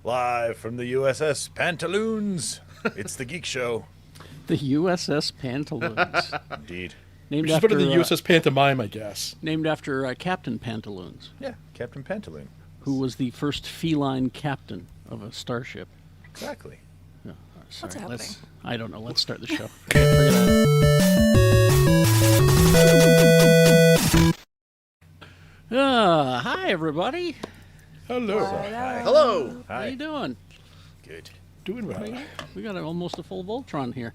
Live from the USS Pantaloons, it's the Geek Show. The USS Pantaloons. Indeed. Named Which is better than the USS Pantomime, I guess. Named after Captain Pantaloons. Yeah, Captain Pantaloon. Who was the first feline captain of a starship. Exactly. Oh, sorry, What's happening? I don't know. Let's start the show. Hi, everybody. Hello. Hi. Hello. How you doing? Good. Doing well. We got almost a full Voltron here.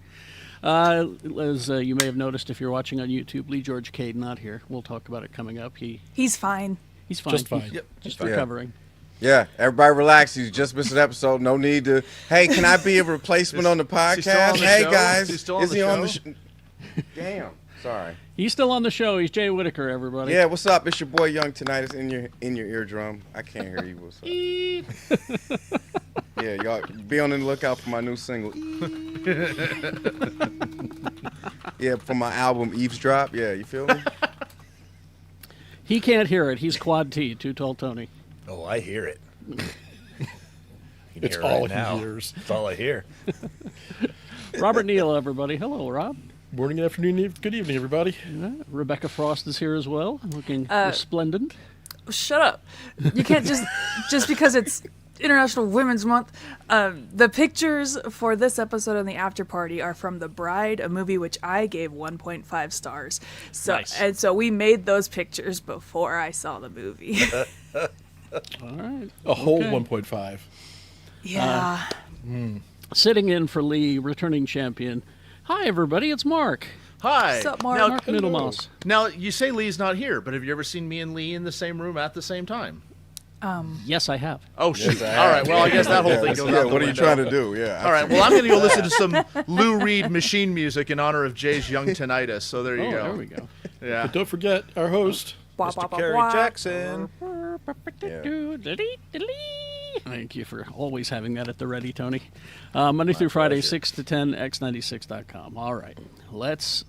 As you may have noticed if you're watching on YouTube, Lee George Cade not here. We'll talk about it coming up. He's fine. He's fine. Just fine. Yep. Just fine. recovering. Yeah, everybody relax. You just missed an episode. No need to. Hey, can I be a replacement on the podcast? Hey, guys. Is he still on the he on the show? Damn. Sorry. He's still on the show. He's Jay Whitaker, everybody. Yeah, what's up? It's your boy Young Tinnitus in your eardrum. I can't hear you. What's up? Yeah, y'all be on the lookout for my new single. Yeah, for my album Eavesdrop. Yeah, you feel me? He can't hear it. He's Quad T, Too Tall Tony. Oh, I hear it. You can It's hear it all right he now. hears. That's all I hear. Robert Neal, everybody. Hello, Rob. Morning, afternoon, good evening, everybody. Rebecca Frost is here as well, looking resplendent. Shut up. You can't just because it's International Women's Month. The pictures for this episode and the after party are from The Bride, a movie which I gave 1.5 stars. So Nice. and so we made those pictures before I saw the movie. All right. A whole Okay. 1.5. Yeah. Sitting in for Lee, returning champion. Hi, everybody. It's Mark. Hi. What's up, Mark? Now, Mark Middlemouse. now, you say Lee's not here, but have you ever seen me and Lee in the same room at the same time? Yes, I have. Oh, shoot. Yes, I All have. right, well, I guess that whole Yeah, thing goes yeah, out the what are you window. trying to do? Yeah. All right, well, I'm going to go listen to some Lou Reed machine music in honor of Jay's young tinnitus, so there you go. There we go. Yeah. But don't forget our host. Wah, wah, Mr. wah, Kerry wah. Jackson. Thank you for always having that at the ready, Tony. Monday through Friday, pleasure. 6 to 10, x96.com. All right, let's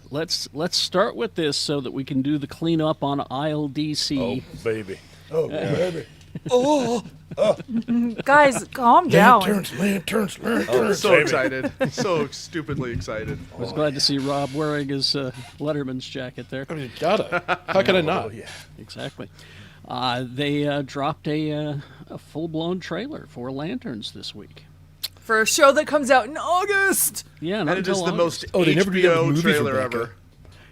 start with this so that we can do the cleanup on aisle DC. Oh, baby. Oh, baby. Guys, calm down. Lanterns. Oh, So baby. excited. So stupidly excited. I was glad to see Rob wearing his Letterman's jacket there. I mean, gotta. How can I not? Oh, yeah. Exactly. They dropped a full-blown trailer for Lanterns this week. For a show that comes out in August. Yeah, not And it is until the August. most Oh, they never did have a HBO movie for trailer Becca. ever.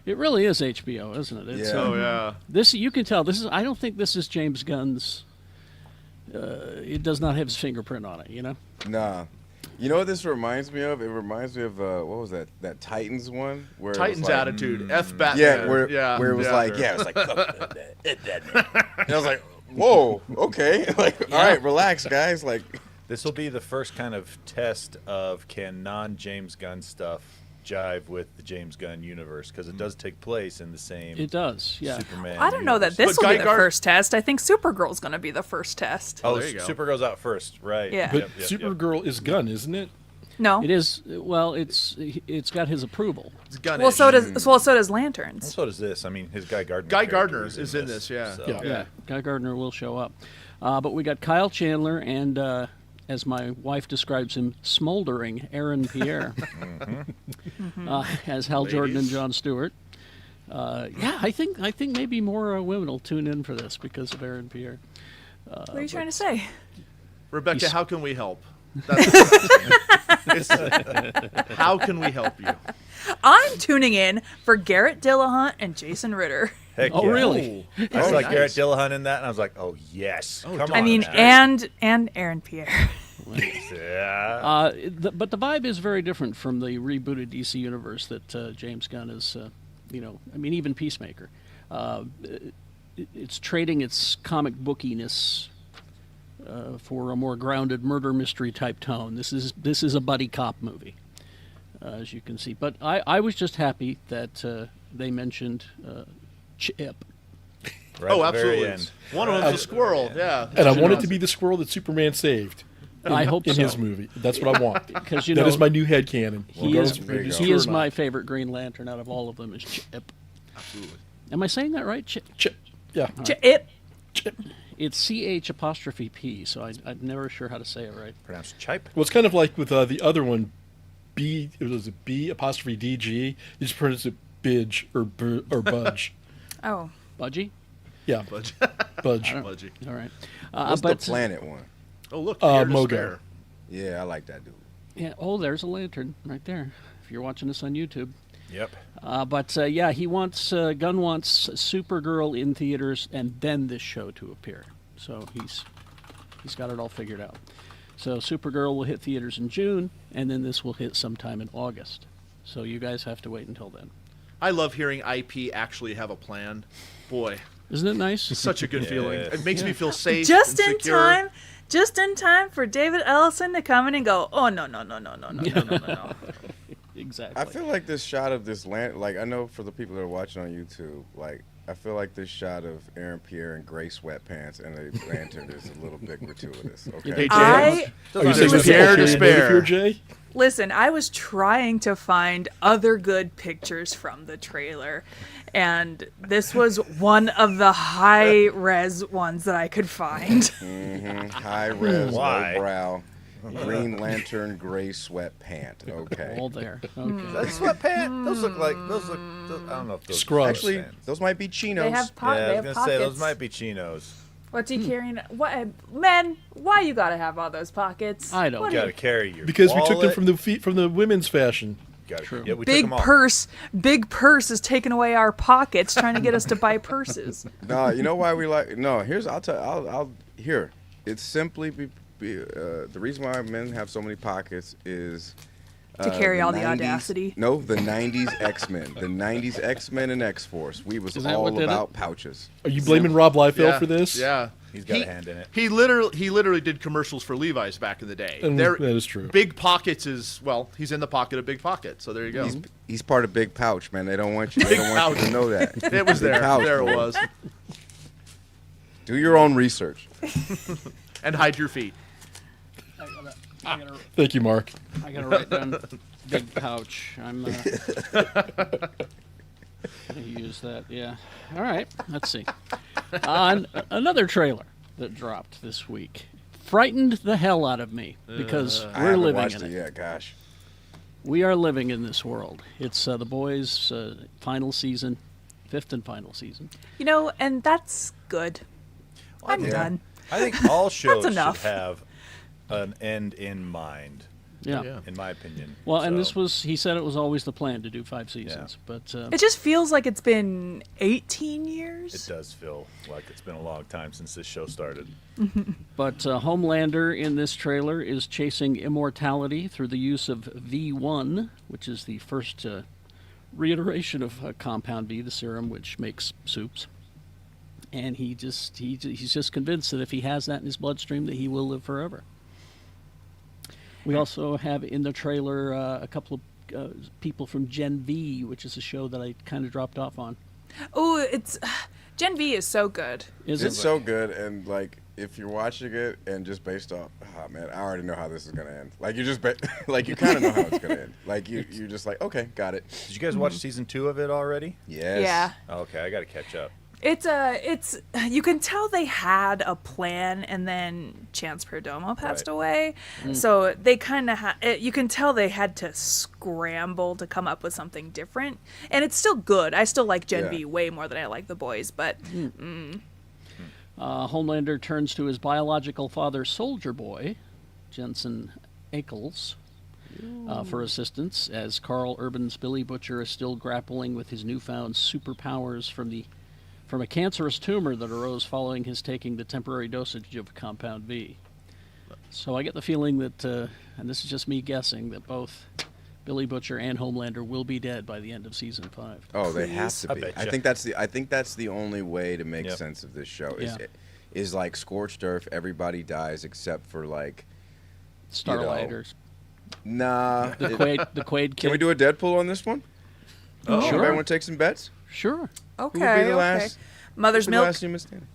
It really is HBO, isn't it? It's, Yeah. Oh, yeah. This you can tell. This is. I don't think this is James Gunn's. It does not have his fingerprint on it. You know. Nah. You know what this reminds me of? It reminds me of what was that? That Titans one where it was Titans like, attitude. F Batman. Yeah, where it was yeah. like, yeah, it was like, fuck that. And I was like, whoa, okay, like, all right, relax, guys, like, This will be the first kind of test of can non-James Gunn stuff jive with the James Gunn universe, because it does take place in the same It does. Yeah. Superman I don't know that universe. this But will be Guy the Gard- first test. I think Supergirl's going to be the first test. Oh, there you go. Supergirl's out first, right. Yeah. But Yep, yep, yep. Supergirl is Gunn, isn't it? No. It is. Well, it's got his approval. It's Gunnish. Well, so does Lanterns. So does this. I mean, his Guy Gardner. Guy character Gardner is in this, yeah. so- Yeah. Yeah. Guy Gardner will show up, but we got Kyle Chandler and, as my wife describes him, smoldering Aaron Pierre as Hal Jordan and Ladies. Jon Stewart. Yeah, I think maybe more women will tune in for this because of Aaron Pierre. What are you trying to say? Rebecca, how can we help? How can we help you? I'm tuning in for Garrett Dillahunt and Jason Ritter. Heck Oh, yeah. really? I saw nice. Garrett Dillahunt in that, and I was like, oh, yes. Come on. I mean, now. and Aaron Pierre. Yeah. But the vibe is very different from the rebooted DC universe that James Gunn is, I mean, even Peacemaker. It's trading its comic bookiness for a more grounded murder mystery type tone. This is a buddy cop movie, as you can see. But I was just happy that they mentioned Chip. Right Oh, at the very absolutely. end. One of them's a squirrel, yeah. And I want it to be the squirrel that Superman saved. I hope in so. his movie. That's what I want. Because That is my new headcanon. He is, there you go. he is my favorite Green Lantern out of all of them. Is Chip. Absolutely. Am I saying that right? Chip. Chip. Yeah. Chip. Chip. It's CH''P, so I'm never sure how to say it right. Pronounced chipe. Well, it's kind of like with the other one, it was a B''DG. You just pronounce it Bidge or Budge. Oh. Budgie? Yeah, Budge. Budge. Budgie. All right. What's the planet one? Oh, look. Here to Mogar. spare. Yeah, I like that dude. Yeah. Oh, there's a lantern right there. If you're watching this on YouTube. Yep. But he wants Gunn wants Supergirl in theaters and then this show to appear. So he's got it all figured out. So Supergirl will hit theaters in June, and then this will hit sometime in August. So you guys have to wait until then. I love hearing IP actually have a plan. Boy, Isn't it nice? such a good feeling. Yes. It makes me feel safe Just and in secure. time. Just in time for David Ellison to come in and go, oh, no. Exactly. I feel like this shot of this like I know for the people that are watching on YouTube, like I feel like this shot of Aaron Pierre in gray sweatpants and a lantern is a little bit gratuitous. Okay. Hey, Jay. I Are you saying There's there's Pierre people to carrying spare. here, Jay? Listen, I was trying to find other good pictures from the trailer, and this was one of the high-res ones that I could find. High res, Why? low brow, Green Lantern, gray sweatpant. Okay. all there. Okay. That's sweatpants. Those look like those. I don't know if those Scrubs. Actually, sweatpants. those might be chinos. They have, Yeah, they I have was gonna pockets. say those might be chinos. What's he carrying? What, men? Why you gotta have all those pockets? I don't What You are got to carry your Because we took them wallet. from the women's fashion. Gotta, True. Yeah, we took Big them all. Big purse is taking away our pockets, trying to get us to buy purses. No, you know why we like? No, here's I'll here. It's simply the reason why men have so many pockets is To carry the all the 90s audacity. No, the '90s X-Men, the '90s X-Men and X-Force. We was Is that all what did it? about pouches. Are you blaming Rob Liefeld Yeah, for this? Yeah. He's got a hand in it. He literally did commercials for Levi's back in the day. And that is true. Big Pockets is, well, he's in the pocket of Big Pocket, so there you go. He's part of Big Pouch, man. They don't want you. They don't want you to know that. It was Big there. Pouch, There it man. was. Do your own research. And hide your feet. Thank you, Mark. I gotta write down big pouch. I'm gonna use that. Yeah. All right. Let's see. Another trailer that dropped this week frightened the hell out of me because I we're haven't living watched in it it. yet. Gosh. We are living in this world. It's The Boys' final season, fifth and final season. You know, and that's good. I'm Yeah. done. I think all shows should enough. have an end in mind, Yeah. in my opinion. Well, and So, this was, he said it was always the plan to do 5 seasons. But It just feels like it's been 18 years. It does feel like it's been a long time since this show started. Homelander in this trailer is chasing immortality through the use of V1, which is the first reiteration of Compound V, the serum which makes soups. And he's just convinced that if he has that in his bloodstream, that he will live forever. We also have in the trailer a couple of people from Gen V, which is a show that I kind of dropped off on. Oh, it's Gen V is so good. Is It's it? so good, and like if you're watching it and just based off, oh man, I already know how this is gonna end. Like you just like you kind of know how it's gonna end. Like you're just like, okay, got it. Did you guys watch season 2 of it already? Yes. Yeah. Okay, I got to catch up. It's you can tell they had a plan, and then Chance Perdomo passed Right. away, so they kind of you can tell they had to scramble to come up with something different, and it's still good. I still like Gen Yeah. V way more than I like the boys, but Homelander turns to his biological father, Soldier Boy, Jensen Ackles, for assistance, as Carl Urban's Billy Butcher is still grappling with his newfound superpowers from a cancerous tumor that arose following his taking the temporary dosage of Compound V. So I get the feeling that, and this is just me guessing, that both Billy Butcher and Homelander will be dead by the end of season 5. Oh, they have Please. to I be. betcha. I think that's the only way to make Yep. sense of this show. Yeah. Is like scorched earth. Everybody dies except for like Starlight or nah. the Quaid kid. Can we do a Deadpool on this one? Oh, Anybody sure. want to take some bets? Sure. okay, Who would be the okay. last? Mother's Who would be the Milk. last human standing?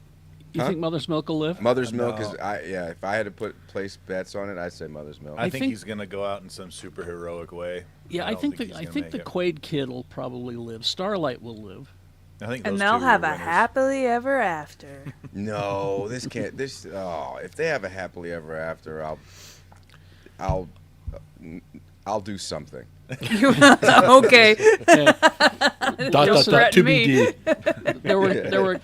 You Huh? think Mother's Milk will live? Mother's Milk is No. yeah. If I had to place bets on it, I'd say Mother's Milk. I I think think- he's going to go out in some super heroic way. Yeah, I don't think he's the gonna make Quaid kid will probably live. Starlight will live. I think And those they'll two have were a winners. happily ever after. No, this can't. This. Oh, if they have a happily ever after, I'll do something. Okay. Dot to me. BD. There were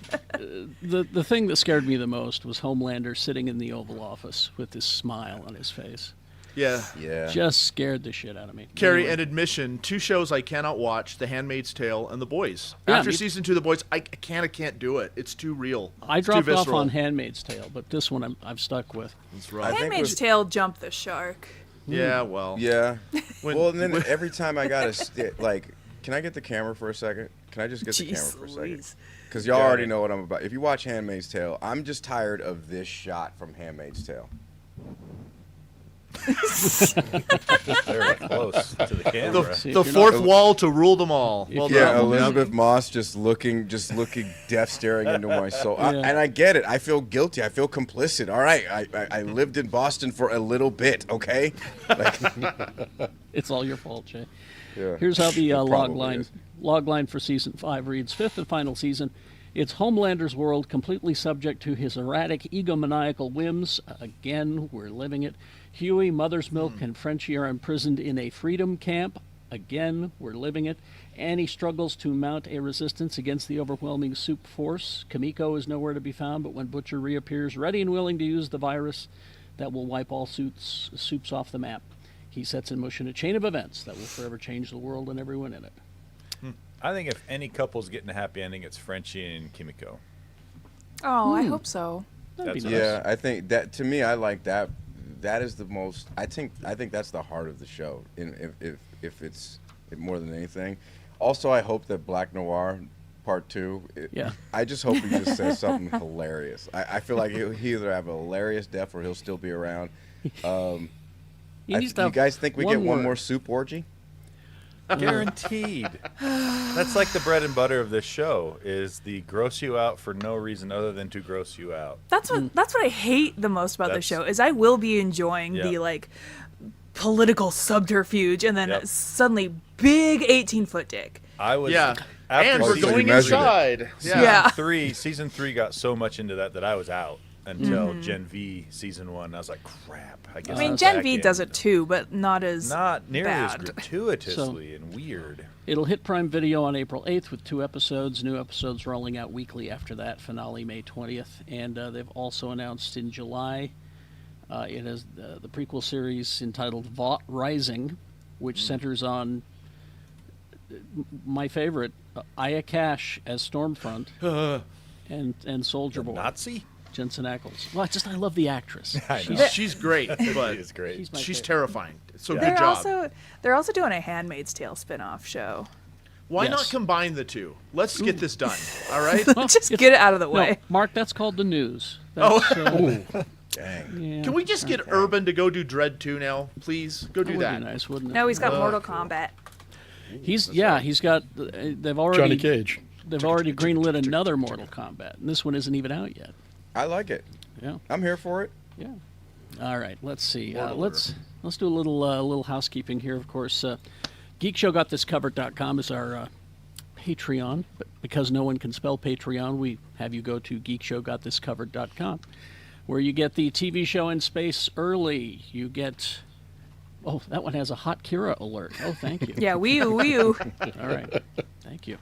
the thing that scared me the most was Homelander sitting in the Oval Office with this smile on his face. Yeah. Yeah. Just scared the shit out of me. Carrie, Anyway. an admission, 2 shows I cannot watch, The Handmaid's Tale and The Boys. Yeah, After me- season 2 of The Boys, I can't do it. It's too real. I It's too dropped off visceral. on Handmaid's Tale, but this one I've stuck with. It's rough. I think Handmaid's with- Tale jumped the shark. Yeah, well. Yeah. When- Well, and then every time I gotta like, can I get the camera for a second? Can I just get the camera Jeez for a second? Louise. Because y'all Got already it. know what I'm about. If you watch Handmaid's Tale, I'm just tired of this shot from Handmaid's Tale. Very close to the camera. See, if The you're fourth not- wall to rule them all. Well Yeah, done. Elizabeth Moss just looking death staring into my soul. Yeah. And I get it. I feel guilty. I feel complicit. All right, I lived in Boston for a little bit. Okay. Like, It's all your fault, Jay. yeah. Here's how the It probably log line is. for season 5 reads: fifth and final season. It's Homelander's world, completely subject to his erratic, egomaniacal whims. Again, we're living it. Huey, Mother's Milk, and Frenchie are imprisoned in a freedom camp. Again, we're living it. Annie struggles to mount a resistance against the overwhelming soup force. Kamiko is nowhere to be found, but when Butcher reappears, ready and willing to use the virus that will wipe all soups off the map, he sets in motion a chain of events that will forever change the world and everyone in it. I think if any couple's getting a happy ending, it's Frenchie and Kimiko. Oh, I hope so. That'd be That's nice. Yeah, I think that to me, I like that. That is the most. I think that's the heart of the show. If it's more than anything. Also, I hope that Black Noir Part 2. Yeah. I just hope he just says something hilarious. I feel like he'll either have a hilarious death or he'll still be around. He needs to you have guys think we get one word. more soup orgy? Guaranteed. That's like the bread and butter of this show, is the gross you out for no reason other than to gross you out. That's what I hate the most about the That's- show is I will be enjoying Yep. the like political subterfuge and then Yep. suddenly big 18-foot dick. I was Yeah. after And we're season- going you measured it. inside. Yeah. season three got so much into that I was out until Gen V season 1. I was like, crap. I guess I mean, I'm Gen back V in. does it too, but not as Not nearly as bad. gratuitously and weird. It'll hit Prime Video on April 8th with 2 episodes. New episodes rolling out weekly after that. Finale May 20th. And they've also announced in July it is the prequel series entitled Vought Rising, which centers on my favorite, Aya Cash as Stormfront and Soldier The Boy. Nazi? Jensen Ackles. Well, I love the actress. I know. She's great, but It's great. She's my she's favorite. terrifying. So They're good job. also doing a Handmaid's Tale spin-off show. Why Yes. not combine the two? Let's get this done. All right? Just it's- get it out of the No, way. Mark, that's called the news. Oh. That's, Dang. yeah, Can we just get Urban to go do Dread 2 now, please? Go that do would that. be nice, wouldn't it? No, he's got Mortal Kombat. He's got. They've already Johnny Cage. They've already greenlit another Mortal Kombat, and this one isn't even out yet. I like it. Yeah, I'm here for it. yeah. All right, let's see. Mortal Let's do a little housekeeping here. Of course, GeekShowGotThisCovered.com is our Patreon, but because no one can spell Patreon, we have you go to GeekShowGotThisCovered.com, where you get the TV show in space early. You get. Oh, that one has a hot Kira alert. Oh, thank you. Yeah, Wii U. All right. Thank you.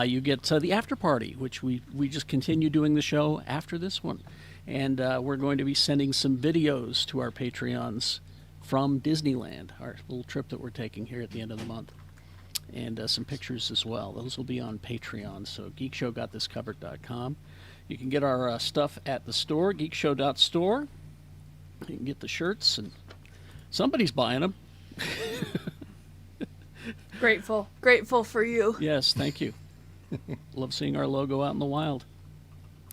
You get the after party, which we just continue doing the show after this one. And we're going to be sending some videos to our Patreons from Disneyland, our little trip that we're taking here at the end of the month. And some pictures as well. Those will be on Patreon. So GeekShowGotThisCovered.com. You can get our stuff at the store, geekshow.store. You can get the shirts, and somebody's buying them. Grateful for you. Yes, thank you. Love seeing our logo out in the wild.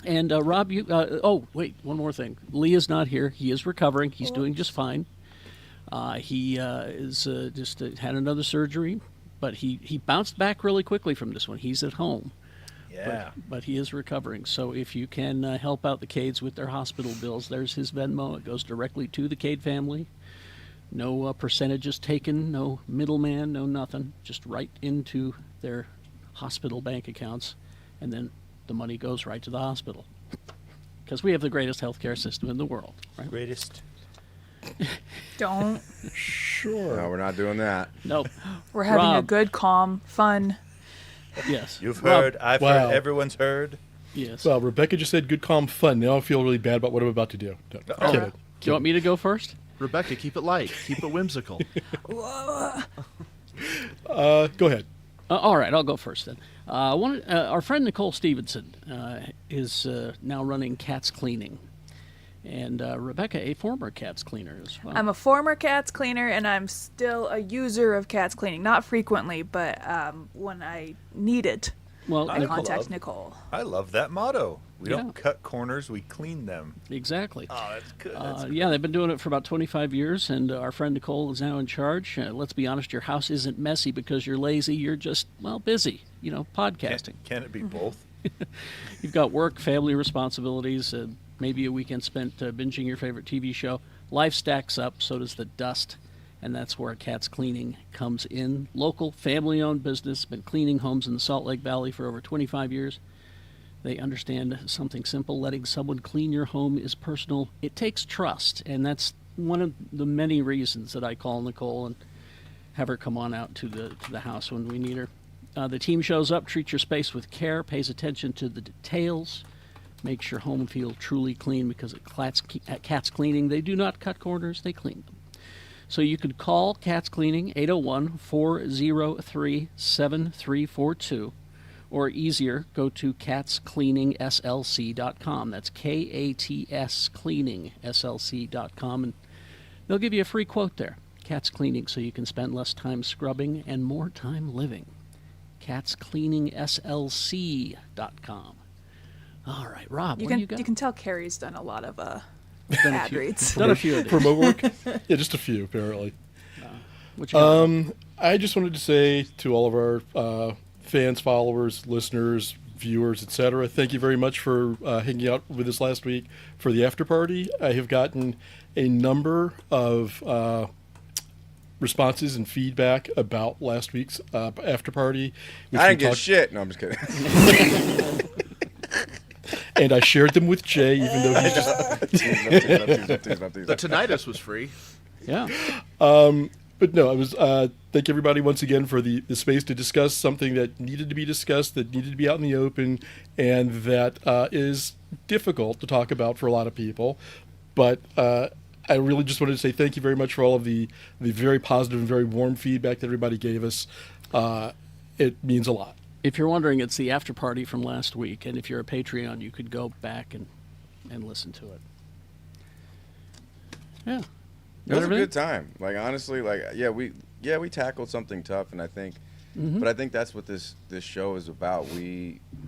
And Rob, you. Oh, wait, one more thing. Lee is not here. He is recovering. He's doing just fine. He is just had another surgery, but he bounced back really quickly from this one. He's at home. Yeah. But he is recovering. So if you can help out the Cades with their hospital bills, there's his Venmo. It goes directly to the Cade family. No percentages taken, no middleman, no nothing. Just right into their hospital bank accounts, and then the money goes right to the hospital. Because we have the greatest healthcare system in the world, right? Greatest. Don't. Sure. No, we're not doing that. Nope. We're having a Rob. good, calm, fun. Yes. You've Rob. heard. I've Wow. heard. Everyone's heard. Yes. Well, Rebecca just said good, calm, fun. Now I feel really bad about what I'm about to do. No, Oh. kidding. Do you want me to go first? Rebecca, keep it light. Keep it whimsical. Go ahead. All right, I'll go first then. Our friend Nicole Stevenson is now running Cats Cleaning. And Rebecca, a former Cats cleaner as well. I'm a former Cats cleaner, and I'm still a user of Cats cleaning. Not frequently, but when I need it, Well, I Nicole. contact Nicole. I love that motto. We Yeah. don't cut corners, we clean them. exactly. Oh, that's good. That's good. Yeah, they've been doing it for about 25 years, and our friend Nicole is now in charge. Let's be honest, your house isn't messy because you're lazy. You're just, well, busy, podcasting. Can it be both? You've got work, family responsibilities, maybe a weekend spent binging your favorite TV show. Life stacks up, so does the dust, and that's where Cats Cleaning comes in. Local, family-owned business, been cleaning homes in the Salt Lake Valley for over 25 years. They understand something simple. Letting someone clean your home is personal. It takes trust, and that's one of the many reasons that I call Nicole and have her come on out to the house when we need her. The team shows up, treats your space with care, pays attention to the details, makes your home feel truly clean because at Cats Cleaning, they do not cut corners, they clean them. So you could call Cats Cleaning, 801-403-7342, or easier, go to catscleaningslc.com. That's K-A-T-S cleaningslc.com, and they'll give you a free quote there. Cats Cleaning, so you can spend less time scrubbing and more time living. catscleaningslc.com. All right, Rob, what do you got? You can tell Carrie's done a lot of Done a ad few- reads. Done a few of these. Remote work? Yeah, just a few, apparently. What you got? I just wanted to say to all of our fans, followers, listeners, viewers, etc., thank you very much for hanging out with us last week for the after party. I have gotten a number of responses and feedback about last week's after party. which I we didn't get talked- shit. No, I'm just kidding. And I shared them with Jay, even though he's just... The tinnitus was free. Yeah. But no, I was thank everybody once again for the space to discuss something that needed to be discussed, that needed to be out in the open, and that is difficult to talk about for a lot of people. But I really just wanted to say thank you very much for all of the very positive and very warm feedback that everybody gave us. It means a lot. If you're wondering, it's the after party from last week, and if you're a Patreon, you could go back and listen to it. Yeah. It was a Everything? good time. Like honestly, we tackled something tough, and I think, but I think that's what this show is about.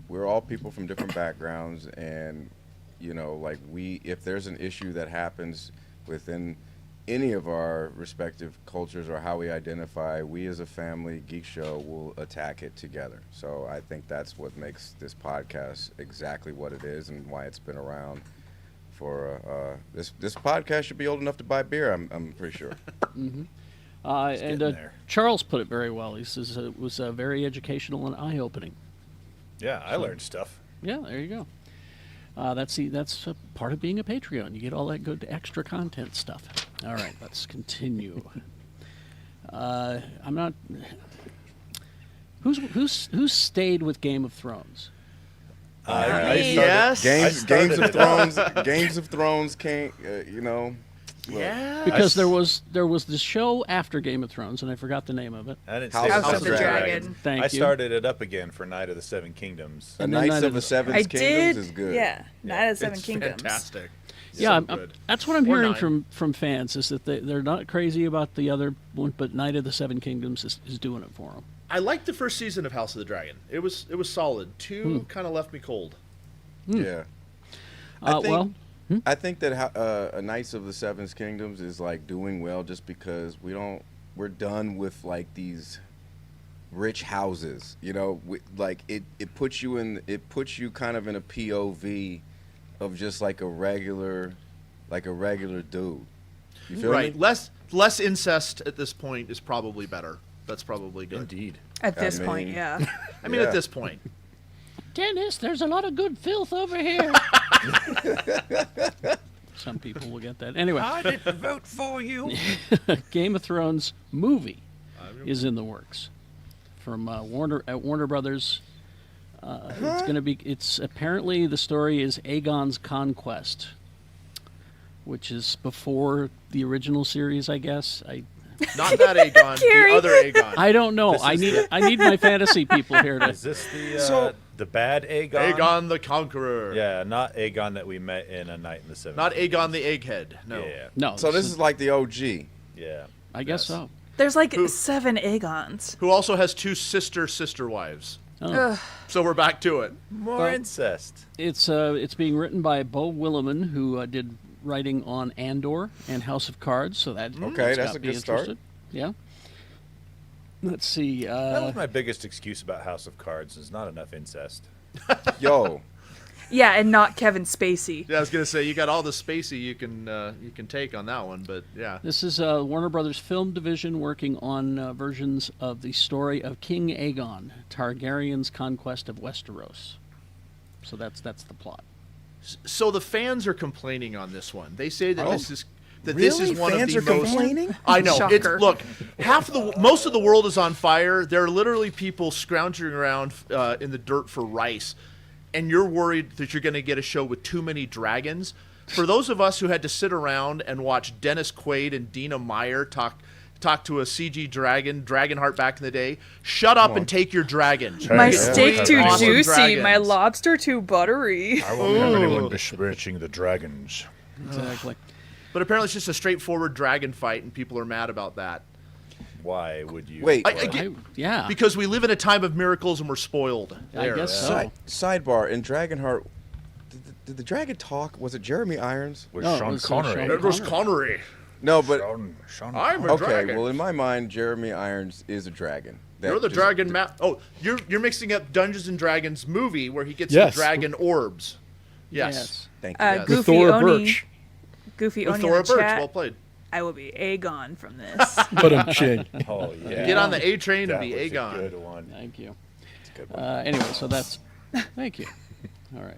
We're all people from different backgrounds, and if there's an issue that happens within any of our respective cultures or how we identify, we as a family, Geekshow, will attack it together. So I think that's what makes this podcast exactly what it is and why it's been around. For this podcast should be old enough to buy beer. I'm pretty sure. And getting there. Charles put it very well. He says it was very educational and eye-opening. Yeah, I learned stuff. Yeah, there you go. That's a part of being a Patreon. You get all that good extra content stuff. All right, let's continue. I'm not. Who's stayed with Game of Thrones? Yes. Games of Thrones. Games of Thrones can't. Yeah. Because there was the show after Game of Thrones, and I forgot the name of it. I didn't House say of House the Dragon. Thank I you. started it up again for Night of the Seven Kingdoms. The And then Knights Night of of the the- Seven I Kingdoms did. is good. Yeah, Night of the Seven It's Kingdoms. fantastic. Yeah, So good. that's what I'm Or hearing nine. from fans is that they're not crazy about the other one, but Night of the Seven Kingdoms is doing it for them. I liked the first season of House of the Dragon. It was solid. Two kind of left me cold. Yeah. I think- Well, I think that Knights of the Seven Kingdoms is like doing well just because we're done with like these rich houses, like it puts you kind of in a POV of just like a regular dude. You feel Right. me? Less incest at this point is probably better. that's probably good. Indeed. At I this point, mean- yeah. I mean, Yeah. at this point. Dennis, there's a lot of good filth over here. Some people will get that. Anyway, I didn't vote for you. Game of Thrones movie is in the works from Warner Brothers. It's going to be. It's apparently the story is Aegon's conquest, which is before the original series, I guess. Not that Aegon, Carrie. the other Aegon. I don't know. This I is need I need my fantasy people here Is to. this So- the bad Aegon? Aegon the Conqueror. Yeah, not Aegon that we met in A Night in the Seven. Not Aegon the Egghead. No. Yeah, No. So this is like the OG. yeah. I guess Yes. so. There's like 7 Aegons. Who also has 2 sister wives. Oh. So we're back to it. More Well, incest. It's being written by Bo Willimon, who did writing on Andor and House of Cards. So Okay, that's got a me good start. interested. Yeah. Let's see. That was my biggest excuse about House of Cards. Is not enough incest. Yo, Yeah, and not Kevin Spacey. Yeah, I was gonna say you got all the spacey you can take on that one, but yeah. This is Warner Brothers Film Division working on versions of the story of King Aegon, Targaryen's conquest of Westeros. So that's the plot. So the fans are complaining on this one. They say that this is Really? one Fans of the are most. complaining? I know. It's Shocker. look, most of the world is on fire. There are literally people scrounging around in the dirt for rice, and you're worried that you're going to get a show with too many dragons. For those of us who had to sit around and watch Dennis Quaid and Dina Meyer talk to a CG dragon, Dragonheart back in the day, shut up and take your dragon. My Yeah. steak too Awesome juicy, dragons. my lobster too buttery. I won't have anyone besmirching the dragons. Exactly. But apparently it's just a straightforward dragon fight, and people are mad about that. Why would you? Wait. Yeah. Because we live in a time of miracles and we're spoiled. I There. guess so. Sidebar, in Dragonheart, did the dragon talk? Was it Jeremy Irons? with No, it Sean was, Connery? Sean It was Connery. No, but Sean I'm a okay. dragon. Well, in my mind, Jeremy Irons is a dragon. That You're the just- dragon map. Oh, you're mixing up Dungeons and Dragons movie where he gets Yes. the dragon orbs. Yes. Thank you. Yes. With Goofy Thora Oni, Birch. Goofy With Oni Thora in the Birch, chat. well played. I will be Aegon from this. But I'm ching. Oh yeah. Get on the A train That and be was Aegon. a good one. Thank you. It's a good one. Anyway, so that's. Thank you. All right.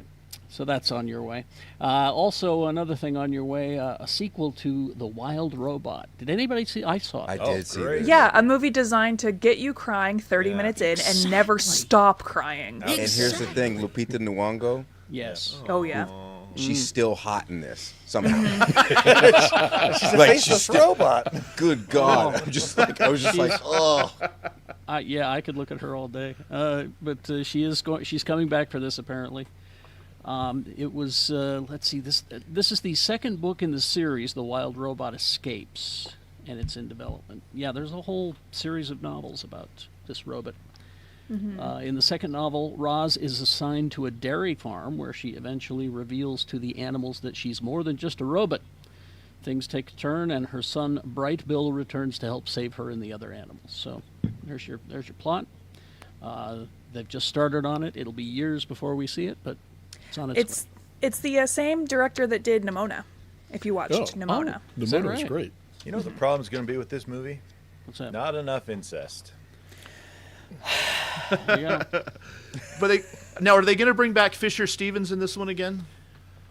So that's on your way. Also, another thing on your way: a sequel to The Wild Robot. Did anybody see? I saw I it. Oh, did see great. this. Yeah, a movie designed to get you crying 30 Yeah. minutes in and never stop crying. And here's the thing, Lupita Nyong'o, Yes. Oh, yeah. she's still hot in this somehow. She's a like, faceless she's robot. Good God! I was just like, oh. Yeah, I could look at her all day. But she is going. She's coming back for this apparently. It was. Let's see. This is the second book in the series, The Wild Robot Escapes, and it's in development. Yeah, there's a whole series of novels about this robot. In the second novel, Roz is assigned to a dairy farm where she eventually reveals to the animals that she's more than just a robot. Things take a turn, and her son Bright Bill returns to help save her and the other animals. So, there's your plot. They've just started on it. It'll be years before we see it, but it's on its way. It's the same director that did Nimona, if you watched Oh. Nimona. The Is that motor was right? great. You know what the problem's going to be with this movie? What's that? Not enough incest. Yeah. But are they going to bring back Fisher Stevens in this one again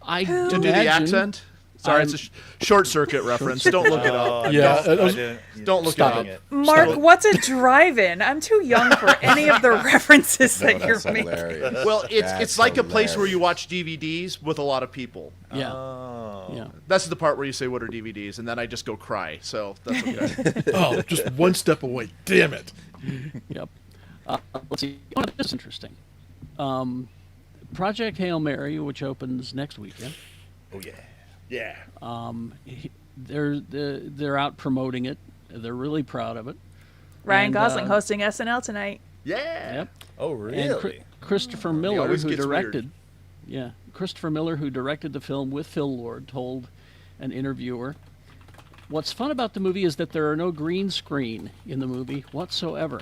I Who? to do the imagine- accent? Sorry, it's a short circuit reference. Don't look it up. Yeah, No, I was- Don't look Stop it up. Mark, Stop it. what's a drive-in? I'm too young for any of the references No, that you're that's making. hilarious. Well, it's That's like a place where hilarious. you watch DVDs with a lot of people. Yeah. Oh. Yeah. That's the part where you say, "What are DVDs?" and then I just go cry. So that's okay. Oh, just one step away. Damn it. Yep. Let's see. Oh, this is interesting. Project Hail Mary, which opens next weekend. Oh yeah. yeah. They're out promoting it. They're really proud of it. Ryan And, Gosling hosting SNL tonight. Yeah. Yep. Oh And really? Christopher Miller, always who gets directed, Christopher Miller, who directed the film with Phil Lord, told an interviewer, "What's fun about the movie is that there are no green screen in the movie whatsoever.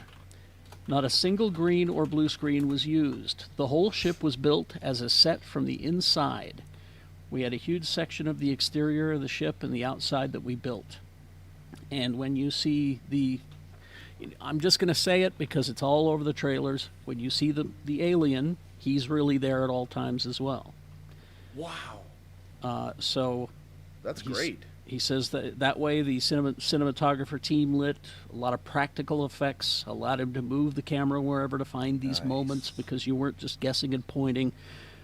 Not a single green or blue screen was used. The whole ship was built as a set from the inside. We had a huge section of the exterior of the ship and the outside that we built. And when you see I'm just going to say it because it's all over the trailers. When you see the alien, he's really there at all times as well. Wow. So That's he's- great. He says that way the cinematographer team lit a lot of practical effects, allowed him to move the camera wherever to find these moments because you weren't just guessing and pointing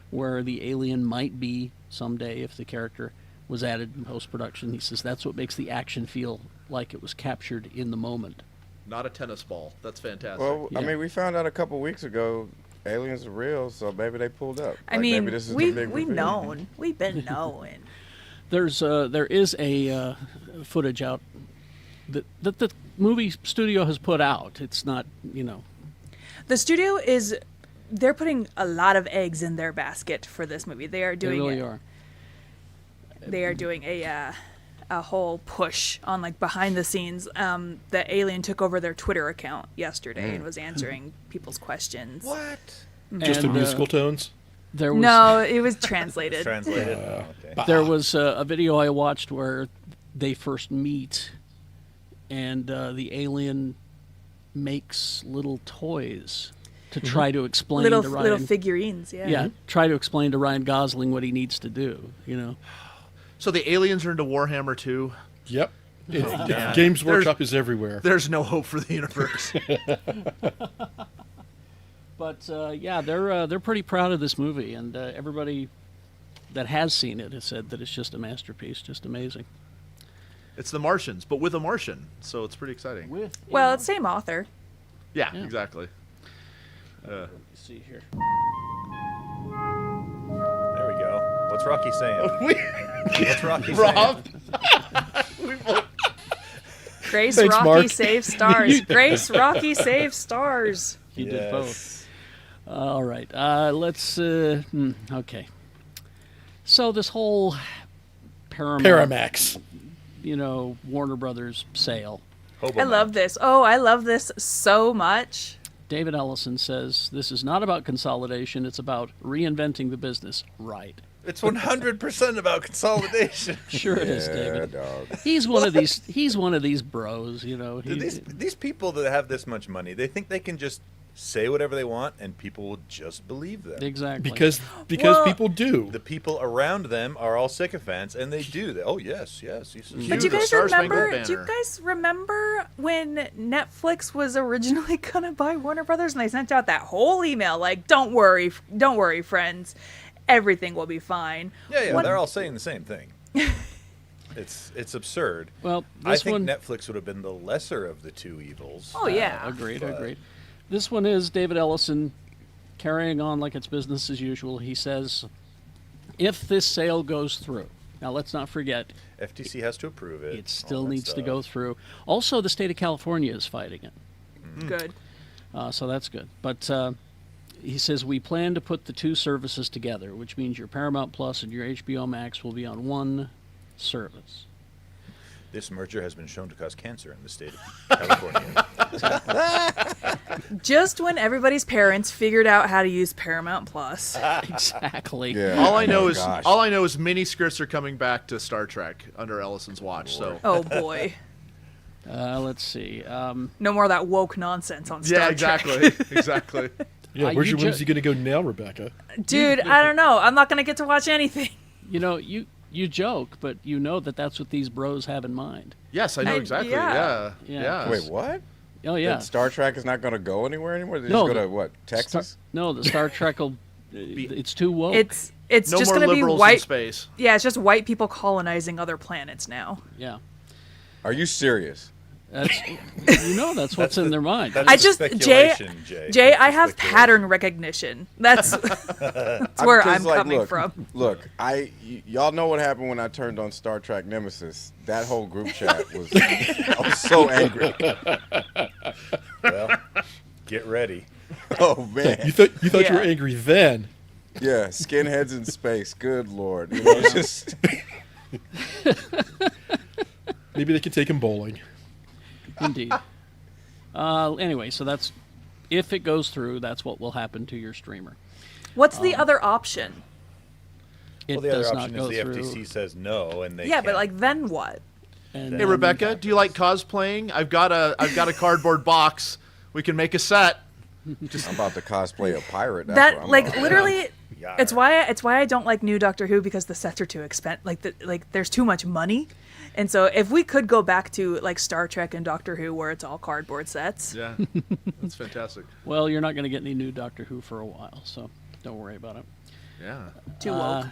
where the alien might be someday if the character was added in post-production. He says that's what makes the action feel like it was captured in the moment. Not a tennis ball. That's fantastic. Well, I Yeah. mean, we found out a couple weeks ago aliens are real, so maybe they pulled up. I Like, mean, maybe this is the we've big reveal. known. We've been knowing. There is a footage out that the movie studio has put out. It's not, The studio they're putting a lot of eggs in their basket for this movie. They are they doing really it. are. They are doing a whole push on like behind the scenes. The alien took over their Twitter account yesterday and was answering people's questions. what? Just in And, musical tones. There was No, it was translated. Translated. Okay. there was a video I watched where they first meet, and the alien makes little toys to try to explain little to Ryan. little figurines. Yeah. yeah, try to explain to Ryan Gosling what he needs to do. So the aliens are into Warhammer too? Yep. man. Games There's- Workshop is everywhere. There's no hope for the universe. But yeah, they're pretty proud of this movie, and everybody that has seen it has said that it's just a masterpiece, just amazing. It's the Martians, but with a Martian, so it's pretty exciting. Well, it's same author. Yeah, Yeah. exactly. Let's see here. There we go. What's Rocky saying? What's Rocky Rob, Grace Thanks, Rocky Mark. save stars. Grace Rocky save stars. You saying? did both. Yes. All right. Let's. Okay. So this whole Paramount, Paramax. Warner Brothers sale. Hobo I Man. love this. Oh, I love this so much. David Ellison says this is not about consolidation; it's about reinventing the business. Right. It's 100% about consolidation. Sure it is, Yeah, David. dog. He's one of these. He's one of these bros. These people that have this much money, they think they can just say whatever they want and people will just believe them. Exactly. Because Well- people do. The people around them are all sycophants and they do that. Oh yes, yes. But Cue you the guys Star-Spangled remember? Do you Banner. guys remember when Netflix was originally gonna buy Warner Brothers, and they sent out that whole email like, "Don't worry, friends, everything will be fine." Yeah, What- they're all saying the same thing. It's absurd. Well, I this think one. Netflix would have been the lesser of the two evils. Oh yeah. Agreed. But- Agreed. This one is David Ellison carrying on like it's business as usual. He says, if this sale goes through, now let's not forget, FTC has to approve it. it still all that needs to stuff. go through. Also, the state of California is fighting it. Good. So that's good. But he says we plan to put the two services together, which means your Paramount Plus and your HBO Max will be on one service. This merger has been shown to cause cancer in the state of California. Just when everybody's parents figured out how to use Paramount Plus. Exactly. Yeah. all I know Oh, is gosh. mini skirts are coming back to Star Trek under Ellison's watch. So Oh boy. Let's see. No more of that woke nonsense on Star yeah, Trek. exactly, exactly. Yeah, you where's your ju- whimsy going to go now, Rebecca? Dude, I don't know. I'm not gonna get to watch anything. You joke, but you know that that's what these bros have in mind. Yes, I know exactly. yeah. Yeah. Wait, what? Oh yeah. That Star Trek is not going to go anywhere anymore? They No, just go the- to what? Texas? No, the Star Trek will. It's too woke. It's No just more gonna be liberals in white. space. Yeah, it's just white people colonizing other planets now. Yeah. Are you serious? That's that's what's in their mind. That I is just speculation, Jay. Jay, That's I a have speculation. pattern recognition. That's where I'm Just like, coming look, from. Look, y'all know what happened when I turned on Star Trek Nemesis. That whole group chat was I was so angry. Well, get ready. Oh man. You thought you Yeah. were angry then. Yeah, skinheads in space. Good lord. You know, it's just Maybe they could take him bowling. Indeed. Anyway, so that's if it goes through, that's what will happen to your streamer. What's the other option? It Well, the does other not option go is the through. FTC says no, and they Yeah, but can't. like then what? And Hey then- Rebecca, do you like cosplaying? I've got a cardboard box. We can make a set. I'm about to cosplay a pirate. That's That what I'm like about. literally, Yar. it's why I don't like new Doctor Who, because the sets are too expensive. Like there's too much money, and so if we could go back to like Star Trek and Doctor Who, where it's all cardboard sets. Yeah, that's fantastic. Well, you're not going to get any new Doctor Who for a while, so don't worry about it. Yeah. Too woke.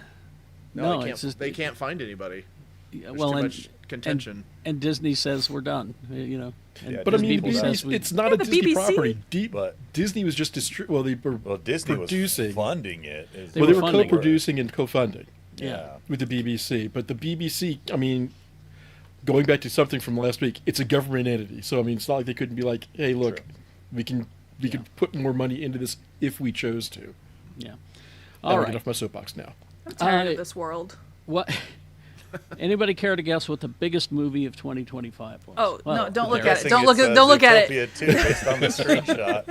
No, they it's can't, just they can't find anybody. yeah, There's well, too and, much contention. and Disney says we're done. You know, and Yeah, But I Disney mean, pulled out. it's not Yeah, a but Disney BBC property. But- Disney was just well, they were Well, Disney producing. was funding it. They Well, they were were funding it. co-producing and co-funding yeah. with the BBC. But the BBC, I mean, going back to something from last week, it's a government entity. So I mean, it's not like they couldn't be like, "Hey, look, True. we could put more money into this if we chose to." Yeah. All All right, right. get off my soapbox now. I'm tired I- of this world. What? Anybody care to guess what the biggest movie of 2025 was? Oh Well, no! Don't look there- at it. Don't look at. Don't look at it. Zootopia 2, based on the screenshot.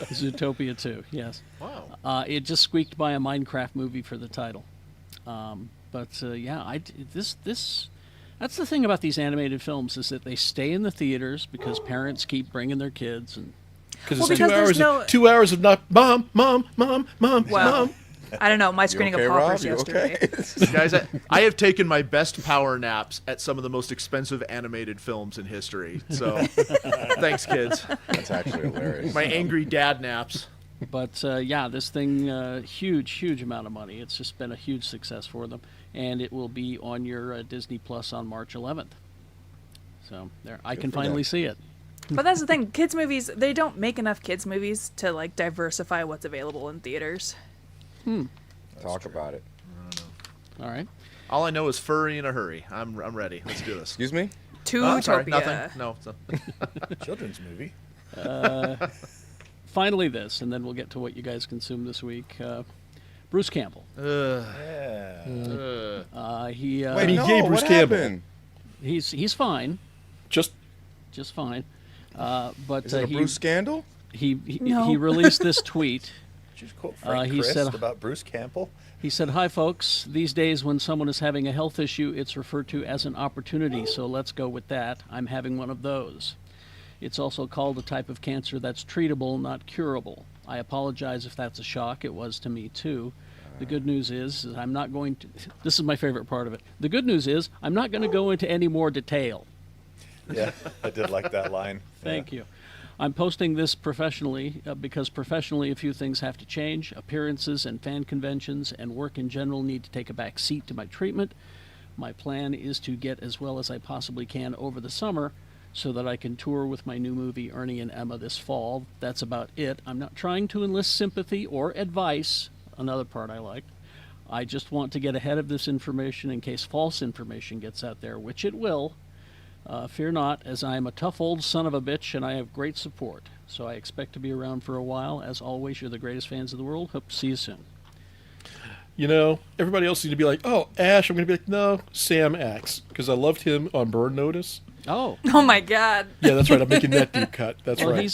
Zootopia 2. Yes. Wow. It just squeaked by a Minecraft movie for the title. Yeah, this. That's the thing about these animated films, is that they stay in the theaters because parents keep bringing their kids, and Because Well, it's because there's 2 hours of not mom. Well, Mom. I don't know. My You screening okay, of Rob? Hoppers You yesterday. okay? Guys, I have taken my best power naps at some of the most expensive animated films in history. So, thanks, kids. That's actually hilarious. My angry dad naps. But yeah, this thing, huge amount of money. It's just been a huge success for them, and it will be on your Disney Plus on March 11th. So there, I can for finally them. see it. But that's the thing. Kids movies, they don't make enough kids movies to like diversify what's available in theaters. Talk about it. All right. All I know is furry in a hurry. I'm ready. Let's do this. Excuse me? Oh, sorry, Zootopia. nothing. No. Children's movie. Finally, this, and then we'll get to what you guys consumed this week. Bruce Campbell. Yeah. He Wait, mean, no, gay Bruce what Campbell. happened? he's fine, Just just fine. But Is it a he, Bruce scandal? No. he released this tweet. Did you just quote Frank he Christ said- about Bruce Campbell? He said, "Hi, folks. These days, when someone is having a health issue, it's referred to as an opportunity, so let's go with that. I'm having one of those. It's also called a type of cancer that's treatable, not curable. I apologize if that's a shock. It was to me, too. The good news is I'm not going to..." This is my favorite part of it. The good news is I'm not going to go into any more detail. Yeah, I did like that line. Thank you. I'm posting this professionally because professionally a few things have to change. Appearances and fan conventions and work in general need to take a back seat to my treatment. My plan is to get as well as I possibly can over the summer so that I can tour with my new movie Ernie and Emma this fall. That's about it. I'm not trying to enlist sympathy or advice, another part I liked. I just want to get ahead of this information in case false information gets out there, which it will. Fear not, as I am a tough old son of a bitch and I have great support. So I expect to be around for a while. As always, you're the greatest fans of the world. Hope to see you soon. You know, everybody else seems to be like, "Oh, Ash." I'm going to be like, "No, Sam Axe," because I loved him on Burn Notice. Oh, Oh my God. Yeah, that's right. I'm making that deep cut. That's well, right.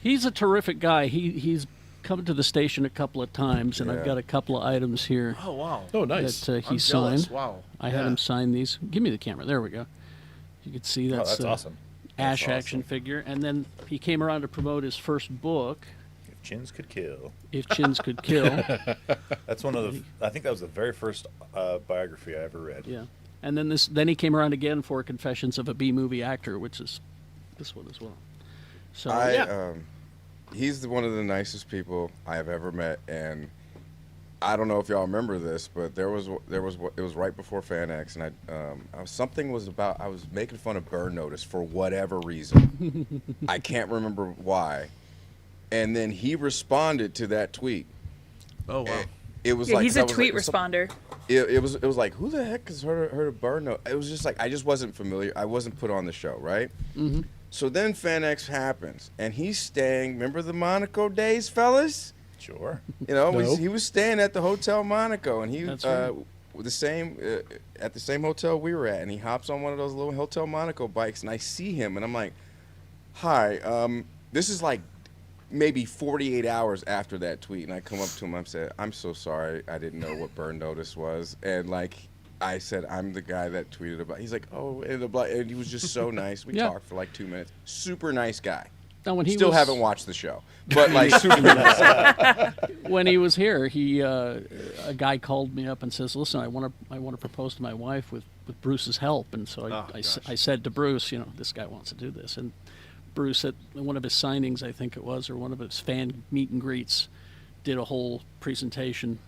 he's a terrific guy. He's come to the station a couple of times, and I've Yeah. got a couple of items here Oh, wow. Oh, nice. that he I'm jealous. signed. Wow. I had Yeah. him sign these. Give me the camera. There we go. You can see Oh, that's, that's awesome. Ash That's action awesome. figure. And then he came around to promote his first book, If Chins Could Kill. If Chins Could Kill. That's one of the. I think that was the very first biography I ever read. Yeah, and then he came around again for Confessions of a B-movie Actor, which is this one as well. So yeah, He's one of the nicest people I have ever met, and I don't know if y'all remember this, but it was right before FanX, and I was making fun of Burn Notice for whatever reason. I can't remember why, and then he responded to that tweet. Oh, wow. It was Yeah, like he's that a was tweet like- responder. It was like, who the heck has heard of Burn Notice? It was just like I just wasn't familiar. I wasn't put on the show, right? Mm-hmm. So then FanX happens, and he's staying. Remember the Monaco days, fellas? Sure. You know, No. he was staying at the Hotel Monaco, and he That's right. with the same at the same hotel we were at, and he hops on one of those little Hotel Monaco bikes, and I see him, and I'm like, "Hi, this is like maybe 48 hours after that tweet," and I come up to him, I said, "I'm so sorry, I didn't know what Burn Notice was," and like I said, I'm the guy that tweeted about. He's like, oh, and he was just so nice. We Yeah. talked for like 2 minutes. Super nice guy. Now, when he Still was, haven't watched the show, but like super nice guy. when he was here, a guy called me up and says, "Listen, I want to propose to my wife with Bruce's help." And so I said to Bruce, this guy wants to do this. And Bruce, at one of his signings, I think it was, or one of his fan meet and greets, did a whole presentation.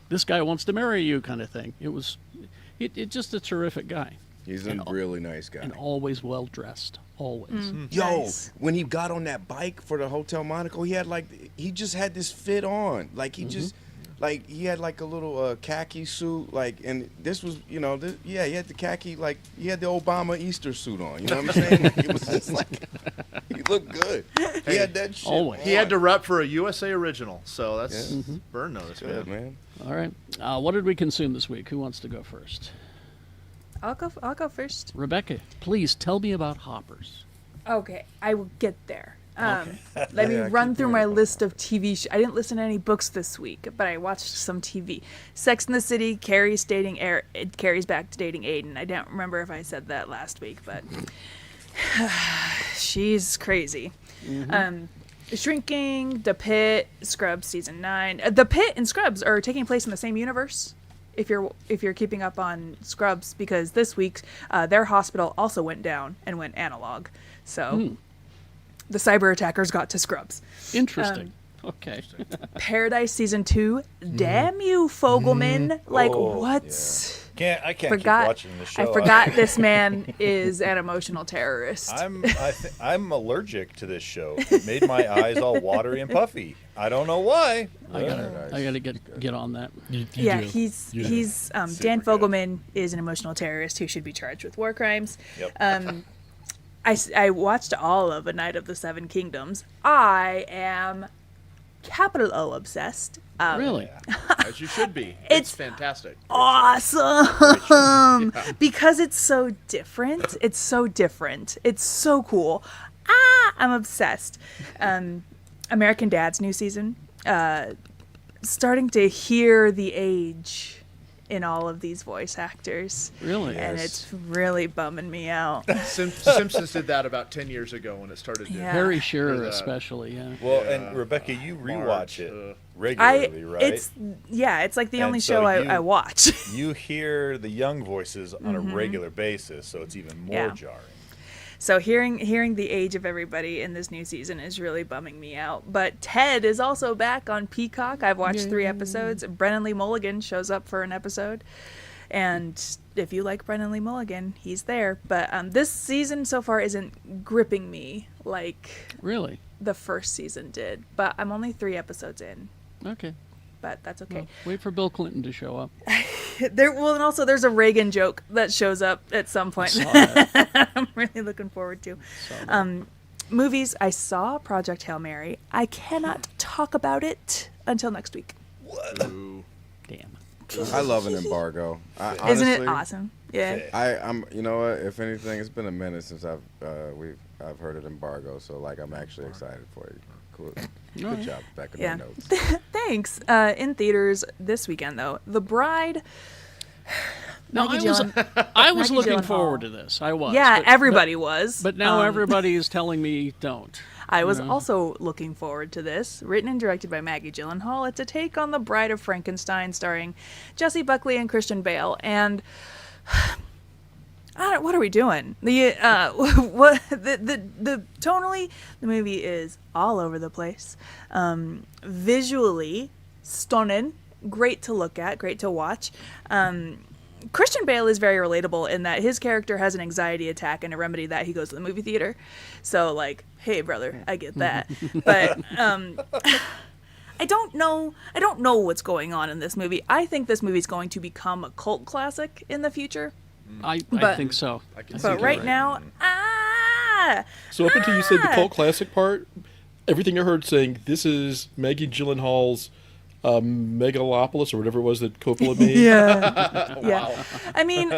This guy wants to marry you, kind of thing. It just a terrific guy. He's a really nice guy. And always well dressed. Always. Yo, Nice. when he got on that bike for the Hotel Monaco, he just had this fit on. Like he just, like he had like a little khaki suit, like, and this was, he had the khaki, like he had the Obama Easter suit on. You know what I'm saying? Like, it was just like, he looked good. He had that shit. Always. He had to rep for a USA original, so that's burn notice, Good, man. man. All right. What did we consume this week? Who wants to go first? I'll go first. Rebecca, please tell me about Hoppers. Okay, I will get there. Let me Yeah, run keep through doing my it. list of TV shows. I didn't listen to any books this week, but I watched some TV. Sex in the City, Carrie's back to dating Aiden. I don't remember if I said that last week, but she's crazy. Shrinking, The Pit, Scrubs season 9. The Pit and Scrubs are taking place in the same universe. If you're keeping up on Scrubs, because this week their hospital also went down and went analog, so the cyber attackers got to Scrubs. Interesting. Okay. Paradise season 2. Damn you, Fogelman! Like what? I can't Forgot. keep watching the show. I forgot this man is an emotional terrorist. I'm allergic to this show. It made my eyes all watery and puffy. I don't know why. I gotta get on that. You yeah, do. he's You do. Dan Super good. Fogelman is an emotional terrorist who should be charged with war crimes. Yep. I watched all of A Night of the Seven Kingdoms. I am capital O obsessed. Really? As you should be. It's fantastic. Awesome because it's so different. It's so different. It's so cool. I'm obsessed. American Dad's new season. Starting to hear the age in all of these voice actors. Really? And it's really bumming me out. Simpsons did that about 10 years ago when it started. Yeah. Harry For Shearer, that. especially. Yeah. Well, Yeah. and Rebecca, you rewatch Marge, it regularly, right? It's like the And only so show you- I watch. You hear the young voices on a regular basis, so it's even more Yeah. jarring. So hearing the age of everybody in this new season is really bumming me out. But Ted is also back on Peacock. I've watched 3 episodes. Brennan Lee Mulligan shows up for an episode. And if you like Brennan Lee Mulligan, he's there. But this season so far isn't gripping me like Really? the first season did. But I'm only 3 episodes in. Okay. But that's okay. Well, wait for Bill Clinton to show up. And also there's a Reagan joke that shows up at some point. Saw that. I'm really looking forward to. Saw that. Movies, I saw Project Hail Mary. I cannot talk about it until next week. Ooh. Damn. I love an embargo. Isn't it Honestly, awesome? Yeah. I'm. You know what? If anything, it's been a minute since I've heard an embargo. So like, I'm actually excited for you. Cool. Good job. Back in Yeah. my notes. Thanks. In theaters this weekend, though, The Bride. No, Maggie I was Maggie looking Gyllenhaal. forward to this. I was. Yeah, but- everybody was. But now everybody is telling me don't. I was also looking forward to this. Written and directed by Maggie Gyllenhaal. It's a take on The Bride of Frankenstein, starring Jessie Buckley and Christian Bale. And what are we doing? The tonally, the movie is all over the place. Visually stunning, great to look at, great to watch. Christian Bale is very relatable in that his character has an anxiety attack, and to remedy that, he goes to the movie theater. So, like, hey, brother, I get that. But I don't know what's going on in this movie. I think this movie's going to become a cult classic in the future. I But- think so. I can I see But think you're right now, So up until you said the cult classic part, everything I heard saying this is Maggie Gyllenhaal's Megalopolis or whatever it was that Coppola made. yeah, yeah. I mean,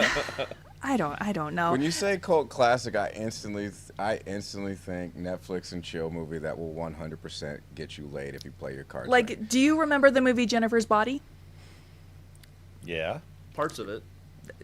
I don't know. When you say cult classic, I instantly think Netflix and chill movie that will 100% get you laid if you play your cards right. Do you remember the movie Jennifer's Body? Yeah. parts of it.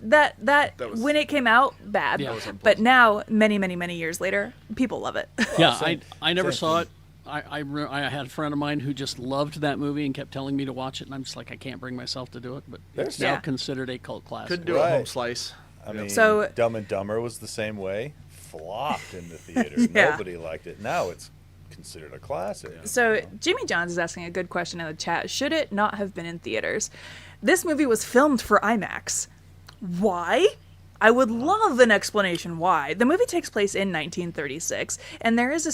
that was- when it came out, bad. Yeah. That was But unpleasant. now, many years later, people love it. Yeah, same- I never same saw thing. it. I had a friend of mine who just loved that movie and kept telling me to watch it, and I'm just like, I can't bring myself to do it. But it's now Yeah. considered a cult classic. Couldn't do a home Right. slice. I mean, So- Dumb and Dumber was the same way. Flopped in the theater. Yeah. Nobody liked it. Now it's considered a classic. So Jimmy Johns is asking a good question in the chat. Should it not have been in theaters? This movie was filmed for IMAX. Why? I would love an explanation why. The movie takes place in 1936, and there is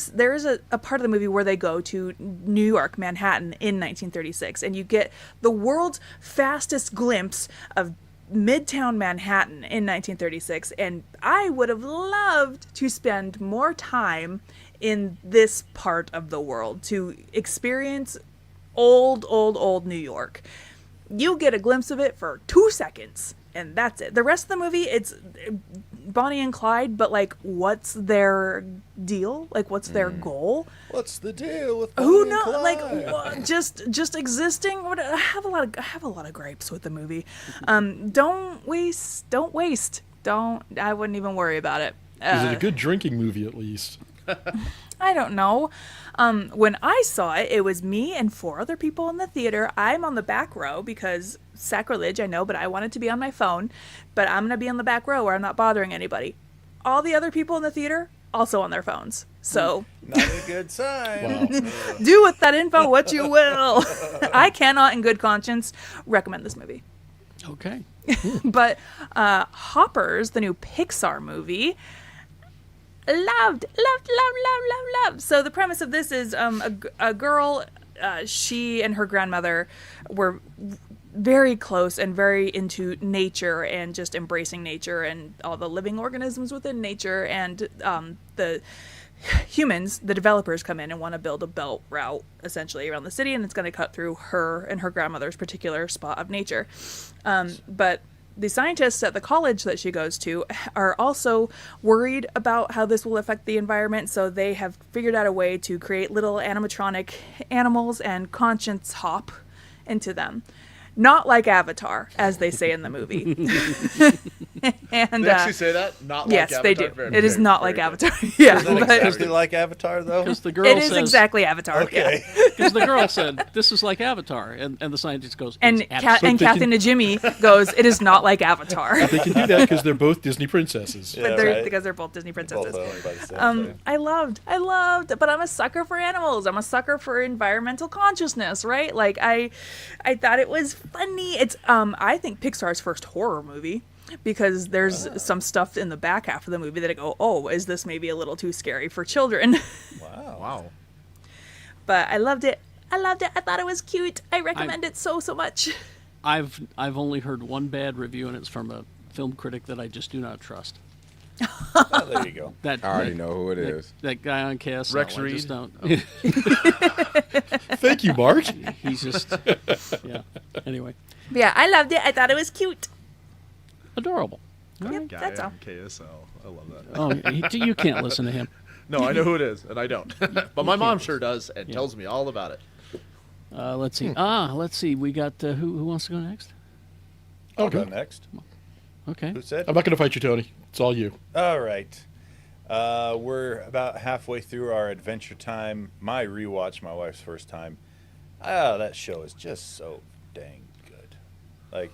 a part of the movie where they go to New York, Manhattan, in 1936, and you get the world's fastest glimpse of Midtown Manhattan in 1936, and I would have loved to spend more time in this part of the world to experience old New York. You get a glimpse of it for 2 seconds, and that's it. The rest of the movie, it's Bonnie and Clyde, but like, what's their deal? Like, what's their goal? What's the deal with Who Bonnie and knows? Like, Clyde? just existing. I have a lot of gripes with the movie. Don't waste. I wouldn't even worry about it. Is it a good drinking movie at least? I don't know. When I saw it, it was me and 4 other people in the theater. I'm on the back row because sacrilege, I know, but I wanted to be on my phone. But I'm going to be on the back row where I'm not bothering anybody. All the other people in the theater, also on their phones. So Not a good sign. Wow. do with that info what you will. I cannot, in good conscience, recommend this movie. Okay. But Hoppers, the new Pixar movie, loved. So the premise of this is a girl, she and her grandmother were very close and very into nature and just embracing nature and all the living organisms within nature, and the humans, the developers, come in and want to build a belt route essentially around the city, and it's going to cut through her and her grandmother's particular spot of nature. But the scientists at the college that she goes to are also worried about how this will affect the environment, so they have figured out a way to create little animatronic animals and conscience hop into them. Not like Avatar, as they say in the movie. And They actually say that? Not like yes, Avatar? they do. Very It is good, not very like good. Avatar. Yeah, Is that but exactly like Avatar, though? Because the girl it is says, exactly Avatar. Okay. Yeah. Because the girl said, this is like Avatar. And the scientist goes, And "It's Kathy absolutely-" and Najimy goes, "It is not like Avatar." They can do that because they're both Disney princesses. Yeah, But right. because they're both Disney Both princesses. owned by the same thing. I loved, but I'm a sucker for animals. I'm a sucker for environmental consciousness, right? Like I thought it was funny. It's I think Pixar's first horror movie, because there's some stuff in the back half of the movie that I go, oh, is this maybe a little too scary for children? Wow. Wow. But I loved it. I thought it was cute. I recommend it so much. I've only heard one bad review, and it's from a film critic that I just do not trust. Oh, there you go. That I already know who it is. That guy on KSL. Rex I just Reed? don't. Thank you, Mark. He's just, yeah. Anyway, But yeah, I loved it. I thought it was cute. adorable. Yep, Guy that's all. on KSL. I love that. Oh, you can't listen to him. No, I know who it is, and I don't. But my mom sure does and tells me all about it. Let's see. Let's see. We got who wants to go next? I'll go Okay. next. Okay. Who said? I'm not going to fight you, Tony. It's all you. All right. We're about halfway through our Adventure Time. My rewatch, my wife's first time. That show is just so dang good. Like,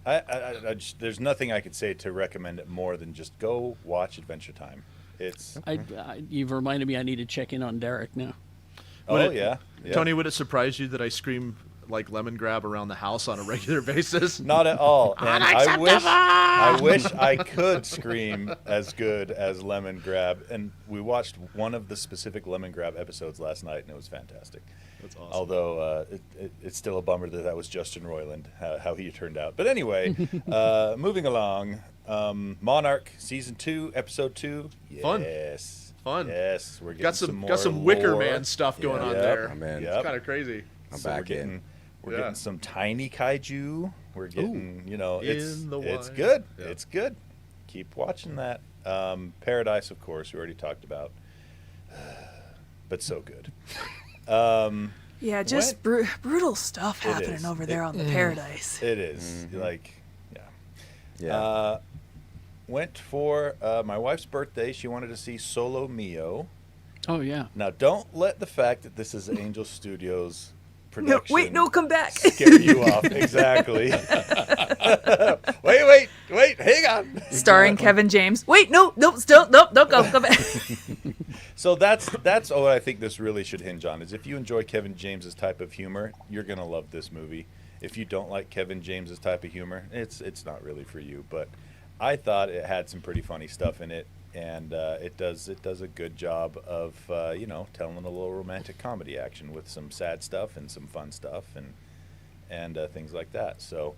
I just, there's nothing I could say to recommend it more than just go watch Adventure Time. It's You've reminded me I need to check in on Derek now. Would it- yeah. Tony, would it surprise you that I scream like lemon grab around the house on a regular basis? Not at all. And I wish I could scream as good as Lemon Grab. And we watched one of the specific Lemon Grab episodes last night, and it was fantastic. That's awesome. Although it's still a bummer that was Justin Roiland, how he turned out. But anyway, moving along. Monarch Season 2, Episode 2. Fun. Yes. Fun. Yes. We're getting got more some Wicker lore. Man stuff going on Yep. there. Oh, man. Yep. It's kind of crazy. I'm So back in. We're Yeah. getting some tiny kaiju. We're getting, it's in the it's wild. good. Yeah. It's good. Keep watching that. Paradise, of course, we already talked about, but so good. Yeah, just brutal stuff It happening is. over there on the Paradise. It is like, yeah. Yeah. Went for my wife's birthday. She wanted to see Solo Mio. Oh yeah. Now, don't let the fact that this is Angel Studios No, production wait, no, come back. scare you off. Exactly. wait, hang on. Starring Kevin James. Wait, no, still, don't go, come back. So that's what I think this really should hinge on, is if you enjoy Kevin James's type of humor, you're going to love this movie. If you don't like Kevin James's type of humor, it's not really for you. But I thought it had some pretty funny stuff in it, and it does a good job of telling a little romantic comedy action with some sad stuff and some fun stuff and things like that. So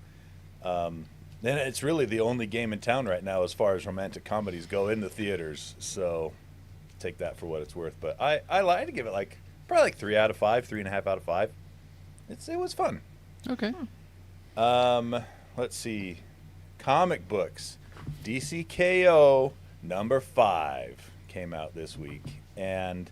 and it's really the only game in town right now as far as romantic comedies go in the theaters. So take that for what it's worth. But I like to give it probably 3 out of 5, 3.5 out of 5. It was fun. Okay. Let's see. Comic books. DCKO number 5 came out this week, and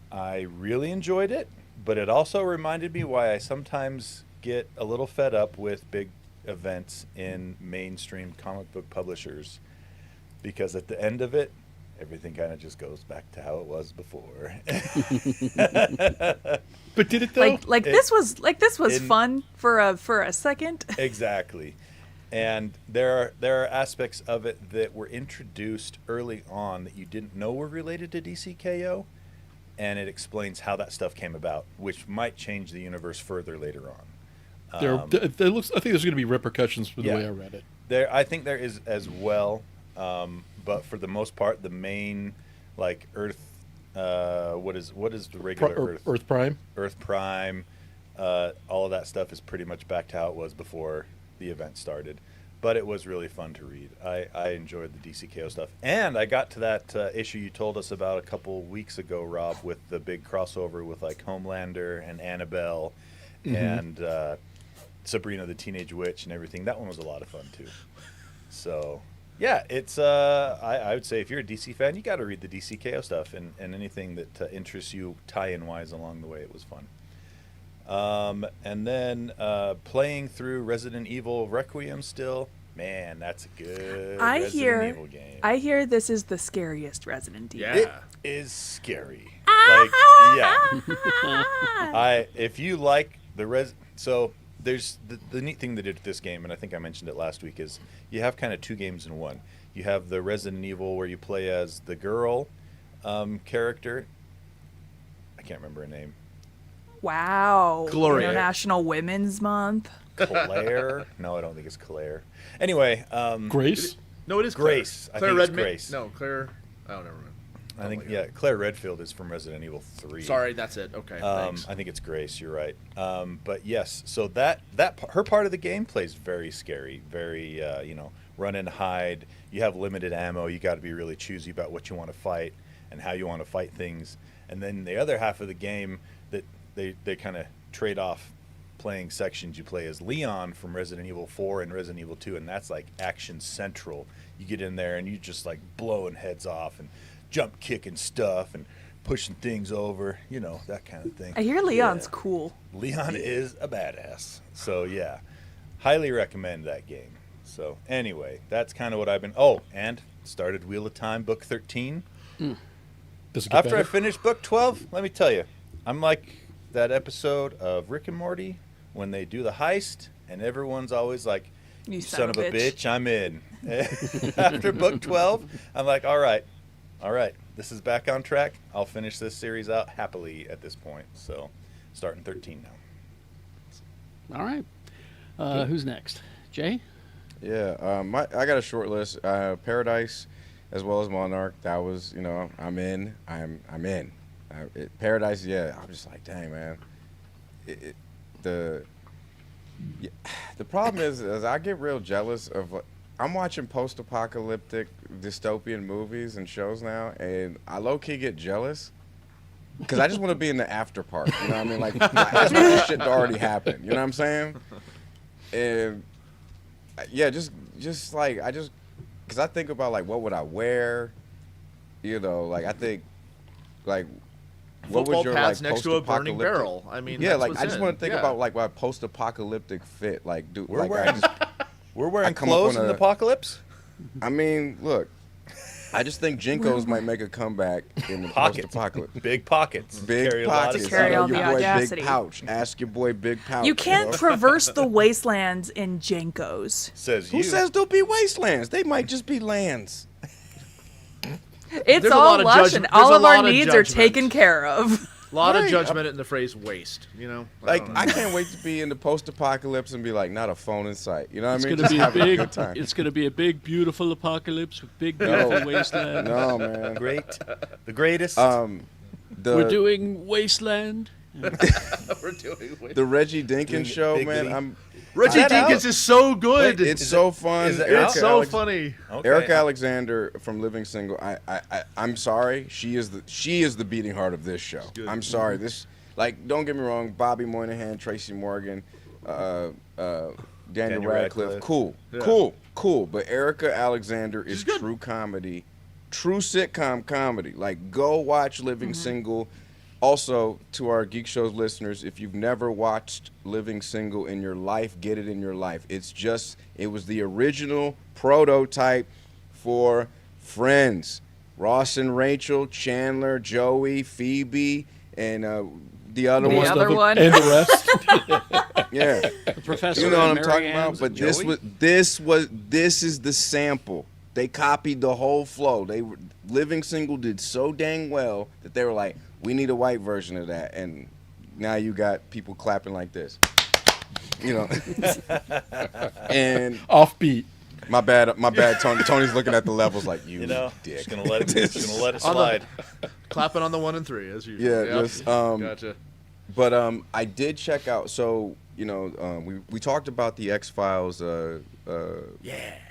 I really enjoyed it, but it also reminded me why I sometimes get a little fed up with big events in mainstream comic book publishers, because at the end of it, everything kind of just goes back to how it was before. But did it though? This was fun for a second. Exactly. And there are aspects of it that were introduced early on that you didn't know were related to DCKO, and it explains how that stuff came about, which might change the universe further later on. I think there's going to be repercussions for the way I read it. I think there is as well, but for the most part, the main Earth, what is the regular Earth? Earth Prime. Earth Prime, all of that stuff is pretty much back to how it was before the event started. But it was really fun to read. I enjoyed the DCKO stuff. And I got to that issue you told us about a couple weeks ago, Rob, with the big crossover with Homelander and Annabelle and Sabrina the Teenage Witch and everything. That one was a lot of fun too. So yeah, it's I would say if you're a DC fan, you got to read the DCKO stuff and anything that interests you tie-in wise along the way. It was fun. And then playing through Resident Evil Requiem still. Man, that's a good Resident Evil game. I hear this is the scariest Resident Evil. Yeah. It is scary. If you like so there's the neat thing they did with this game, and I think I mentioned it last week, is you have kind of 2 games in one. You have the Resident Evil where you play as the girl character. I can't remember her name. Wow. Gloria. International Women's Month. Claire? No, I don't think it's Claire. Anyway, Grace. No, it is Claire. Grace. I Claire think it's Redmond. Grace. No, Claire. I don't know. I think Claire Redfield is from Resident Evil 3. Sorry, that's it. Okay, thanks. I think it's Grace. You're right. But yes, so that her part of the game plays very scary, very run and hide. You have limited ammo. You got to be really choosy about what you want to fight and how you want to fight things. And then the other half of the game that they kind of trade off playing sections. You play as Leon from Resident Evil 4 and Resident Evil 2, and that's action central. You get in there and you just blowing heads off and jump kicking stuff and pushing things over, that kind of thing. I hear Leon's cool. Leon is a badass. So yeah, highly recommend that game. So anyway, that's kind of what I've been. Oh, and started Wheel of Time book 13. Does it get After better? I finished book 12, let me tell you, I'm like that episode of Rick and Morty when they do the heist and everyone's always like, You son of a bitch, I'm in. After book 12, I'm like, all right, this is back on track. I'll finish this series out happily at this point. So starting 13 now. All right. Who's next? Jay? Yeah, I got a short list. Paradise, as well as Monarch. That was, I'm in. I'm in. Paradise, yeah. I'm just like, dang, man. The problem is I get real jealous of. I'm watching post-apocalyptic dystopian movies and shows now, and I low-key get jealous because I just want to be in the after part. You know what I mean? Like, I just want this shit to already happen. You know what I'm saying? And yeah, just because I think about what would I wear? I think what Football would your pads next to a burning post-apocalyptic- barrel. I mean, Yeah, that's what's I just in. want to think Yeah. about what post-apocalyptic fit. We're wearing We're wearing come up clothes on in the a- apocalypse. I mean, look, I just think Jinkos might make a comeback in the post-apocalypse. Big pockets. Big Carry a lot of pockets. To carry all your the boy audacity. Big Pouch. Ask your boy Big Pouch. You can't know? traverse the wastelands in Jenkos. Says Who you. says there'll be wastelands? They might just be lands. It's There's a all lot of lush, judgment- and all there's a of our lot of needs are judgment. taken care of. A lot of Right. judgment in the phrase waste. You know, Like, don't I know. can't wait to be in the post-apocalypse and be like, not a phone in sight. You know what It's I mean? going to Just be a having big. good time. It's going to be a big, beautiful apocalypse with big, No. beautiful wasteland. No, man. Great. The greatest. We're doing wasteland. We're doing waste. the Reggie Dinkins Doing show, Big man. League. Reggie Is that Dinkins out? is so good. Wait, It's Is so it- fun. is it Erica out? it's so Alex- funny. Okay. Erica Alexander from Living Single. I'm sorry. She is the beating heart of this show. I'm sorry. This, like, don't get me wrong. Bobby Moynihan, Tracy Morgan, Daniel Daniel Radcliffe. Radcliffe. Cool. But Erica Alexander is She's good. true comedy, true sitcom comedy. Like, go watch Living Single. Also, to our Geek Shows listeners, if you've never watched Living Single in your life, get it in your life. It was the original prototype for Friends. Ross and Rachel, Chandler, Joey, Phoebe, and the other The one. other one. And the rest. Yeah. The professor. You know what I'm and talking Mary about? Ann's But and this Joey? this is the sample. They copied the whole flow. Living Single did so dang well that they were like, we need a white version of that. And now you got people clapping like this. You know. And Offbeat. my bad, Tony. Tony's looking at the levels like you dick. just gonna let it. Just gonna let it On the- slide. Clapping on the 1 and 3 as usual. Yeah, Yep. just, Gotcha. But I did check out. So we talked about the X-Files. Ryan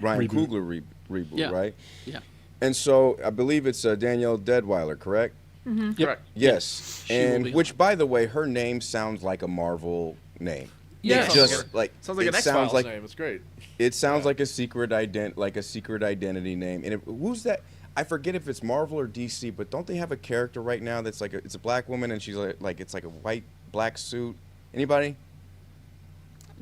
Reboot. Coogler reboot, Yeah. right? Yeah. And so I believe it's Danielle Deadweiler, correct? Correct. Yes. She will And be which, by the way, her name sounds like a Marvel name. Yeah. It just like Sounds like it an X sounds Files like name. It's great. it sounds like a secret identity name. And who's that? I forget if it's Marvel or DC, but don't they have a character right now that's like it's a black woman and she's like it's like a white black suit? Anybody?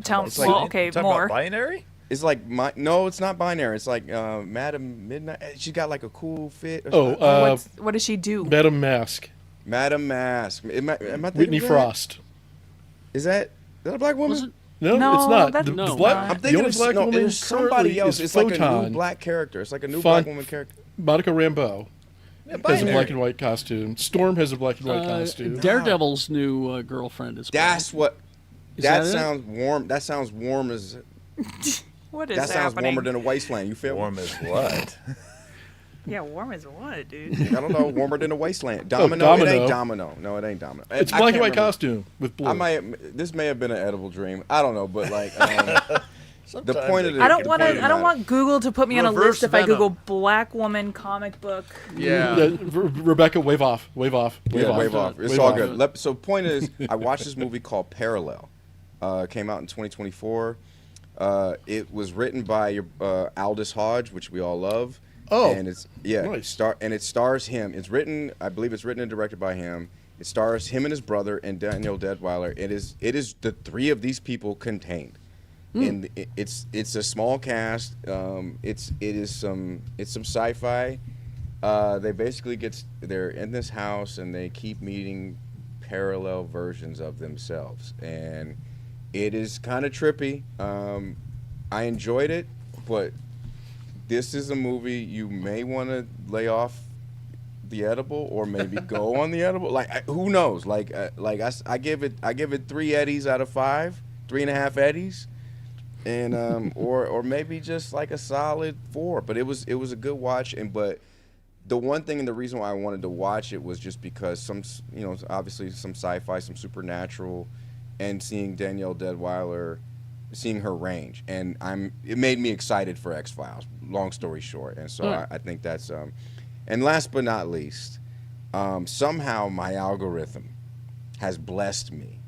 Tell It's like- well, okay, Talking more. about binary. It's like no, it's not binary. It's like Madam Midnight. She's got like a cool fit. or something. What does she do? Madam Mask. Madam Mask. Am I thinking Whitney of that? Frost. Is that a black woman? Was it? No, No, it's not. that's The, No. the black, not. I'm the thinking only of black no, woman there's somebody currently else. is It's like a Photon. new black character. It's like a new Font- black woman character. Monica Rambeau Yeah, has a binary. black and white costume. Storm has a black and white costume. Daredevil's new girlfriend is. That's what. Is That that it? sounds warm. That sounds warm as. What is That sounds happening? warmer than a wasteland. You feel me? Warm as what? Yeah, warm as what, dude? I don't know. Warmer than a wasteland. Domino. It Domino. ain't Domino. No, it ain't Domino. It's I black can't and white remember. costume with blue. This may have been an edible dream. I don't know, but like. The Sometimes point of it the I don't can want be to. I don't want Google to put me on a Reverse list if I Venom. Google black woman comic book. Yeah. Rebecca, wave off. Wave off. Wave Yeah, off. wave off. It's Wave all off. good. So point is, I watched this movie called Parallel. Came out in 2024. It was written by Aldous Hodge, which we all love. Oh, and it's nice. and it stars him. It's written, I believe, it's written and directed by him. It stars him and his brother and Daniel Deadweiler. It is the three of these people contained. And it's a small cast. It's some sci-fi. They basically they're in this house and they keep meeting parallel versions of themselves, and it is kind of trippy. I enjoyed it, but this is a movie you may want to lay off the edible or maybe go on the edible. Like who knows? I give it 3 Eddies out of 5, 3.5 Eddies. And or maybe just like a solid 4, but it was a good watch. But the one thing and the reason why I wanted to watch it was just because obviously some sci-fi, some supernatural, and seeing Danielle Deadweiler, seeing her range, and it made me excited for X-Files. Long story short, and so I think that's and last but not least, somehow my algorithm has blessed me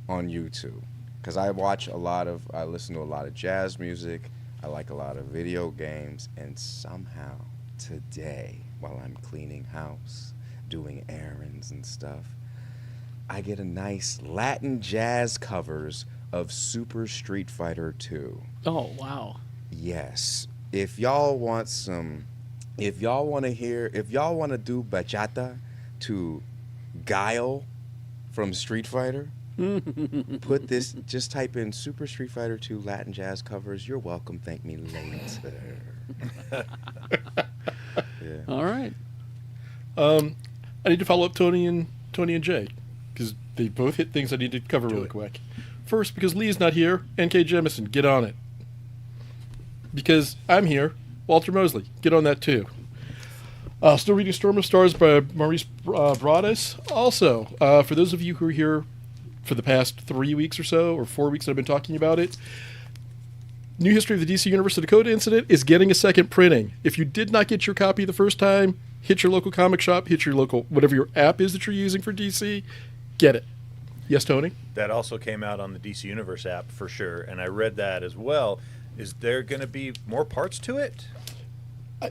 on YouTube. Because I listen to a lot of jazz music, I like a lot of video games, and somehow today, while I'm cleaning house, doing errands and stuff, I get a nice Latin jazz covers of Super Street Fighter 2. Oh, wow. Yes. If y'all want to do bachata to Guile from Street Fighter, just type in Super Street Fighter 2 Latin jazz covers. You're welcome. Thank me later. Yeah. All right. I need to follow up Tony and Jay because they both hit things I need to cover really quick. First, because Lee's not here, N.K. Jemisin, get on it. Because I'm here, Walter Mosley, get on that too. Still reading Storm of Stars by Maurice Broaddus. Also, for those of you who are here for the past 3 weeks or so, or 4 weeks that I've been talking about it, New History of the DC Universe, the Dakota Incident is getting a second printing. If you did not get your copy the first time, hit your local comic shop, hit your local, whatever your app is that you're using for DC, get it. Yes, Tony? That also came out on the DC Universe app for sure, and I read that as well. Is there going to be more parts to it?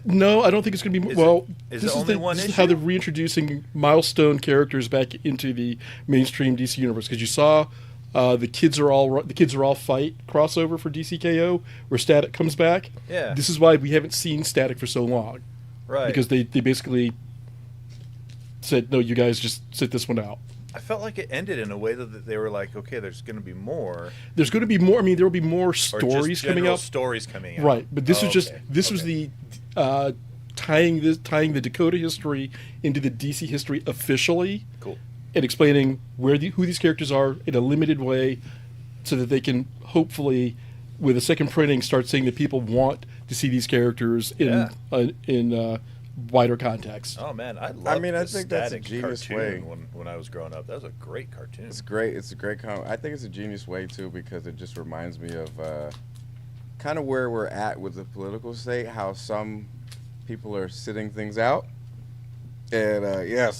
No, I don't think it's going to be. Is it only one this issue? is how they're reintroducing milestone characters back into the mainstream DC universe. Because you saw the kids are all fight crossover for DCKO, where Static comes back. Yeah. This is why we haven't seen Static for so long. Right. Because they basically said, no, you guys just sit this one out. I felt like it ended in a way that they were like, okay, there's going to be more. There's going to be more. I mean, there will be more Or stories just coming general out. stories coming out. Right, but this was just okay. was the tying the Dakota history into the DC history officially. Cool. And explaining who these characters are in a limited way, so that they can hopefully, with a second printing, start saying that people want to see these characters in wider context. Oh man, I think that's a genius way. When I was growing up. That was a great cartoon. It's great. It's a great comic. I think it's a genius way too, because it just reminds me of kind of where we're at with the political state. How some people are sitting things out, and yeah.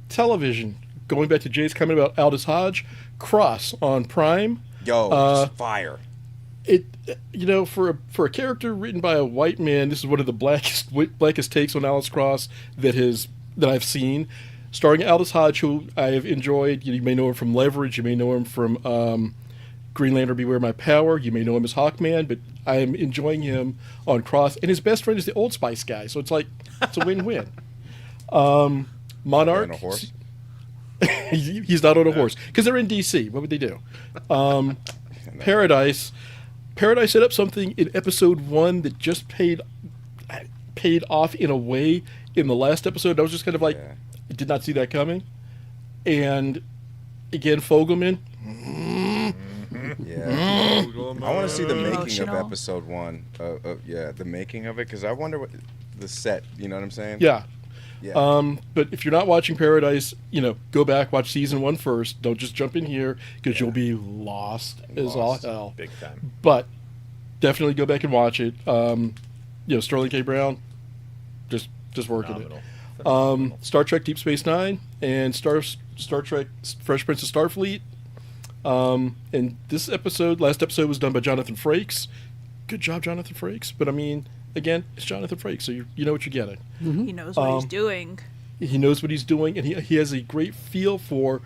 Television. Going back to Jay's comment about Aldous Hodge, Cross on Prime. Yo, fire. It, for a character written by a white man, this is one of the blackest takes on Alice Cross that I've seen. Starring Aldous Hodge, who I have enjoyed. You may know him from Leverage. You may know him from Green Lantern: Beware My Power. You may know him as Hawkman, but I am enjoying him on Cross. And his best friend is the Old Spice guy, so it's a win-win. Monarch. On a horse? He's not on a horse because they're in DC. What would they do? Paradise set up something in episode 1 that just paid off in a way in the last episode. I was just kind of like, I did not see that coming. And again, Fogelman. Yeah. I want to see the making of Emotional. episode 1. The making of it, because I wonder what the set. You know what I'm saying? Yeah. Yeah. But if you're not watching Paradise, go back, watch season 1 first. Don't just jump in here because you'll be lost as all hell. Big time. But definitely go back and watch it. Sterling K. Brown, just working Phenomenal. it. Phenomenal. Star Trek Deep Space Nine and Star Trek Fresh Prince of Starfleet. And last episode was done by Jonathan Frakes. Good job, Jonathan Frakes. But I mean, again, it's Jonathan Frakes, so you know what you're getting. He knows what he's doing. He knows what he's doing, and he has a great feel for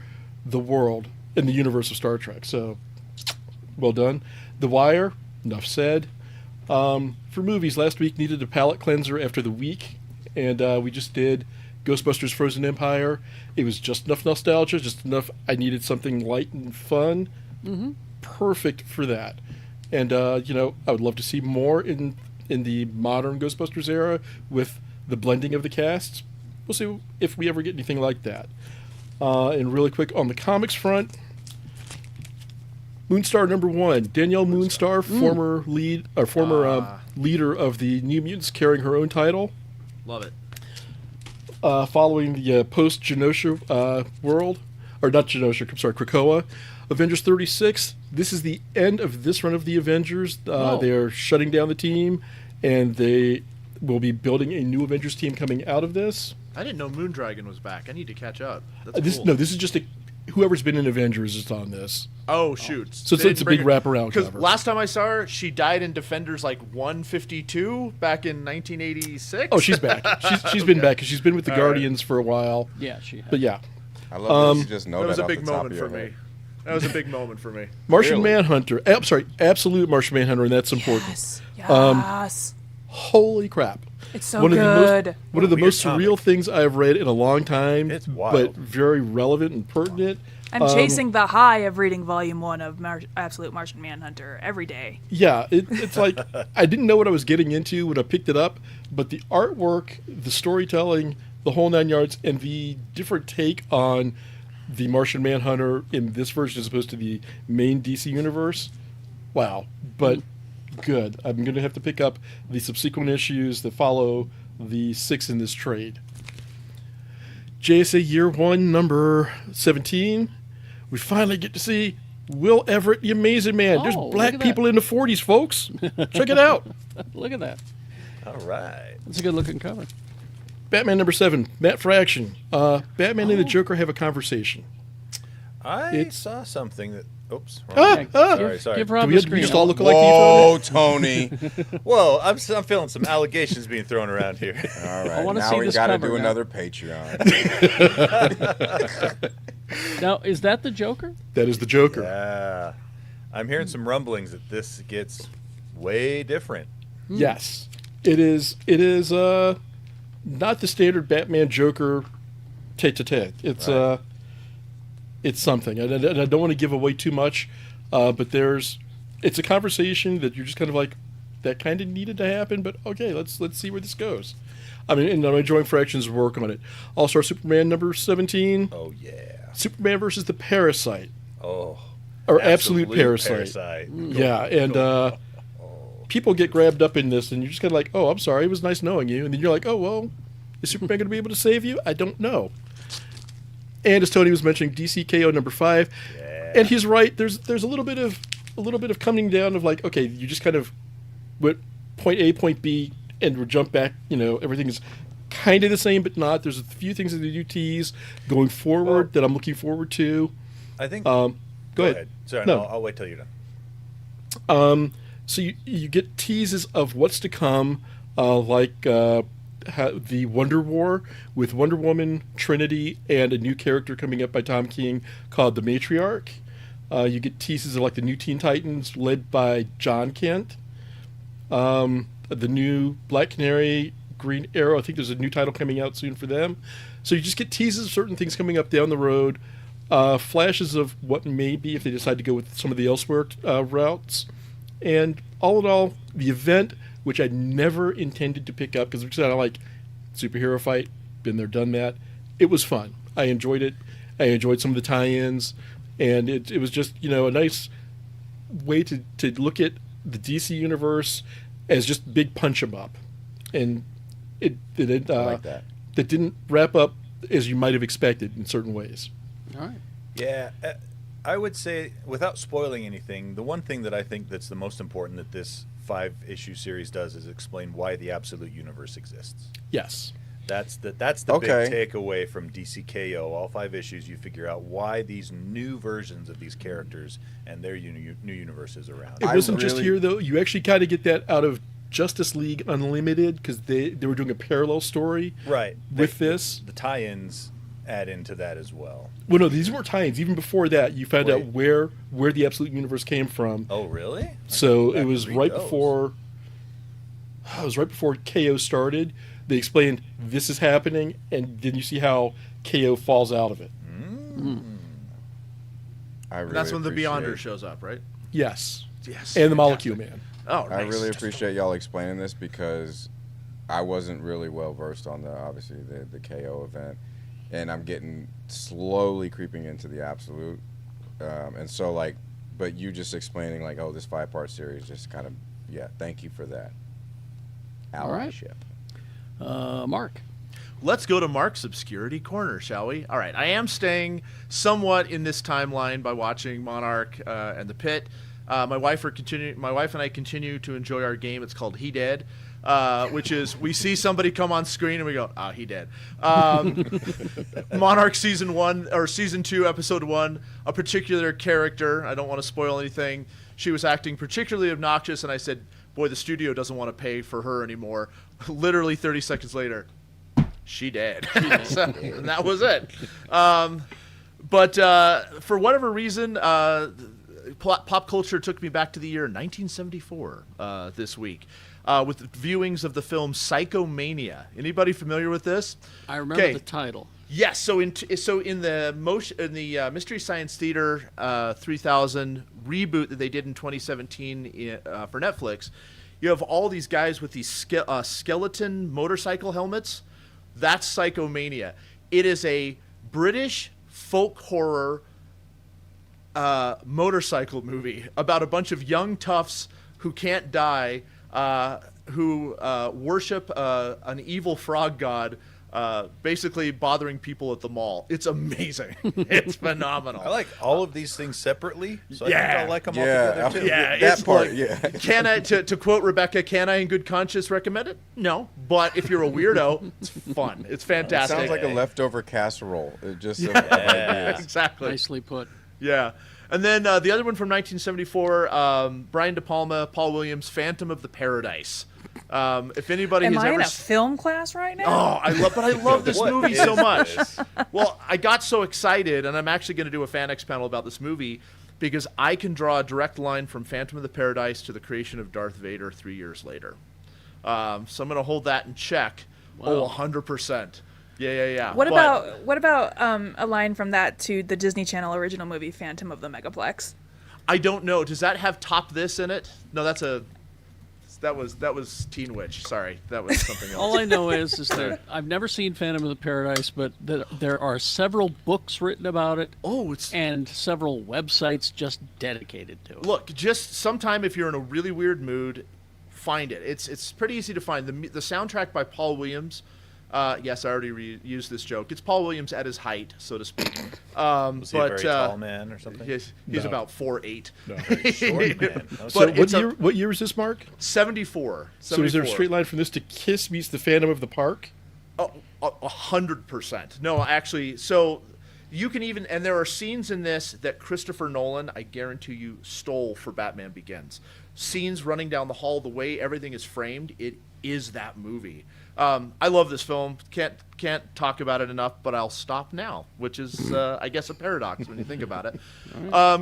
the world and the universe of Star Trek. So, well done. The Wire, enough said. For movies, last week needed a palate cleanser after the week, and we just did Ghostbusters Frozen Empire. It was just enough nostalgia, just enough. I needed something light and fun. Mm-hmm. Perfect for that. And, I would love to see more in the modern Ghostbusters era with the blending of the casts. We'll see if we ever get anything like that. And really quick, on the comics front, Moonstar #1, Danielle Moonstar, former leader of the New Mutants, carrying her own title. Love it. Following the post-Genosha world, or not Genosha, sorry, Krakoa. Avengers 36, this is the end of this run of the Avengers. They are shutting down the team, and they will be building a new Avengers team coming out of this. I didn't know Moondragon was back. I need to catch up. That's This cool. is just whoever's been in Avengers is on this. Oh, shoot. So it's a big wraparound Because cover. last time I saw her, she died in Defenders 152 back in 1986. Oh, she's back. She's been back because she's been with the All right. Guardians for a while. Yeah, she has. But yeah. I love that you just know That was that a off big the top moment of for your me. head. That was a big moment for me. Martian Really? Manhunter. I'm sorry, absolute Martian Manhunter, and that's important. Yes. Yes. Holy crap! It's so One good. One What of a the weird most surreal comic. things I've read in a long time. It's but wild. very relevant and pertinent. I'm chasing the high of reading Volume 1 of Absolute Martian Manhunter every day. Yeah, it's like I didn't know what I was getting into when I picked it up, but the artwork, the storytelling, the whole 9 yards, and the different take on the Martian Manhunter in this version as opposed to the main DC universe. Wow, but good. I'm going to have to pick up the subsequent issues that follow the 6 in this trade. JSA Year 1, number 17. We finally get to see Will Everett, the Amazing Man. There's Oh, look black at people in the 40s, folks. Check it out. Look at that. All right. That's a good looking cover. Batman number 7, Matt Fraction. Batman and the Joker have a conversation. I saw something that. Oops. Ah, Sorry. Give Do Rob we, the have, we screen. just all look alike to Whoa, Tony. Well, I'm feeling some allegations being thrown around here. All right, wanna now see we this got to cover do now. another Patreon. Now, is that the Joker? each other? That is the Joker. Yeah. I'm hearing some rumblings that this gets way different. Yes. It is not the standard Batman Joker tete-a-tete. It's something. And I don't want to give away too much, but it's a conversation that you're just kind of like, that kind of needed to happen, but okay, let's see where this goes. I mean, and I'm enjoying Fraction's work on it. All-Star Superman number 17, Oh, yeah. Superman versus the Parasite. Oh. Or Absolute Parasite. Yeah, and people get grabbed up in this, and you're just kind of like, oh, I'm sorry, it was nice knowing you. And then you're like, oh, well, is Superman going to be able to save you? I don't know. And as Tony was mentioning, DCKO number 5, and he's right. There's a little bit of coming down of like, okay, you just kind of went point A, point B, and we jump back. You know, everything is kind of the same, but not. There's a few things that they do tease going forward that I'm looking forward to. I think. Go ahead. Sorry, No. I'll wait till you're done. So you get teases of what's to come, like the Wonder War with Wonder Woman, Trinity, and a new character coming up by Tom King called the Matriarch. You get teases of like the new Teen Titans led by John Kent. The new Black Canary, Green Arrow. I think there's a new title coming out soon for them. So you just get teases of certain things coming up down the road. Flashes of what may be if they decide to go with some of the elsewhere routes. And all in all, the event, which I never intended to pick up because it's kind of like superhero fight, been there, done that. It was fun. I enjoyed it. I enjoyed some of the tie-ins. And it was just, a nice way to look at the DC universe as just big punch 'em up. And it like that. That didn't wrap up as you might have expected in certain ways. All right. Yeah, I would say, without spoiling anything, the one thing that I think that's the most important that this 5-issue series does is explain why the Absolute Universe exists. Yes. That's the Okay. big takeaway from DCKO. All 5 issues, you figure out why these new versions of these characters and their new universes are around. It I wasn't just really- here, though. You actually kind of get that out of Justice League Unlimited because they were doing a parallel story Right. with this. The tie-ins add into that as well. Well, no, these weren't tie-ins. Even before that, you found out Wait. where the Absolute Universe came from. Oh, really? So I it was read right those. before. It was right before KO started. They explained this is happening, and then you see how KO falls out of it. I really That's when the appreciate- Beyonder shows up, right? Yes, Yes. and the Molecule Man. Oh, I nice. really appreciate y'all explaining this because I wasn't really well versed on the KO event, and I'm getting slowly creeping into the Absolute, and so like, but you just explaining like, oh, this 5-part series just kind of, thank you for that. All right. Allyship. Mark. Let's go to Mark's Obscurity Corner, shall we? All right. I am staying somewhat in this timeline by watching Monarch and The Pit. My wife and I continue to enjoy our game. It's called He Dead, which is we see somebody come on screen and we go, he dead. Monarch season 1 or season 2, episode 1. A particular character. I don't want to spoil anything. She was acting particularly obnoxious, and I said, "Boy, the studio doesn't want to pay for her anymore." Literally 30 seconds later, she did. So, and that was it. But for whatever reason, pop culture took me back to the year 1974 this week with viewings of the film Psychomania. Anybody familiar with this? I remember Okay. the title. Yes. So in the Mystery Science Theater 3000 reboot that they did in 2017 for Netflix, you have all these guys with these skeleton motorcycle helmets. That's Psychomania. It is a British folk horror motorcycle movie about a bunch of young toughs who can't die, who worship an evil frog god, basically bothering people at the mall. It's amazing. It's phenomenal. I like all of these things separately, so I Yeah. think I'll like them all Yeah, together too. Yeah, that it's part. like- Yeah. Can I, to quote Rebecca, can I in good conscience recommend it? No. But if you're a weirdo, it's fun. It's It fantastic. sounds like a leftover casserole. It just of Yeah. ideas. Exactly. Nicely put. Yeah. And then the other one from 1974, Brian De Palma, Paul Williams, Phantom of the Paradise. If anybody Am has I ever in a film class right now? Oh, I love this What movie is so much. this? Well, I got so excited, and I'm actually going to do a Fan X panel about this movie because I can draw a direct line from Phantom of the Paradise to the creation of Darth Vader 3 years later. So I'm going to hold that in check. Oh, 100%. Yeah. What But about a line from that to the Disney Channel original movie Phantom of the Megaplex? I don't know. Does that have Top This in it? No, that was Teen Witch. Sorry, that was something else. All I know is that I've never seen Phantom of the Paradise, but there are several books written about it Oh, it's and several websites just dedicated to it. Look, just sometime if you're in a really weird mood, find it. It's pretty easy to find. The soundtrack by Paul Williams. Yes, I already used this joke. It's Paul Williams at his height, so to speak. Was he a very tall man or something? He's No. about 4'8". No. Short man. But So it's what year is this, Mark? 74. So is there a straight line from this to Kiss meets the Phantom of the Park? Oh, 100%. No, actually, so you can even, and there are scenes in this that Christopher Nolan, I guarantee you, stole for Batman Begins. Scenes running down the hall, the way everything is framed, it is that movie. I love this film. Can't talk about it enough, but I'll stop now, which is, I guess, a paradox when you think about it.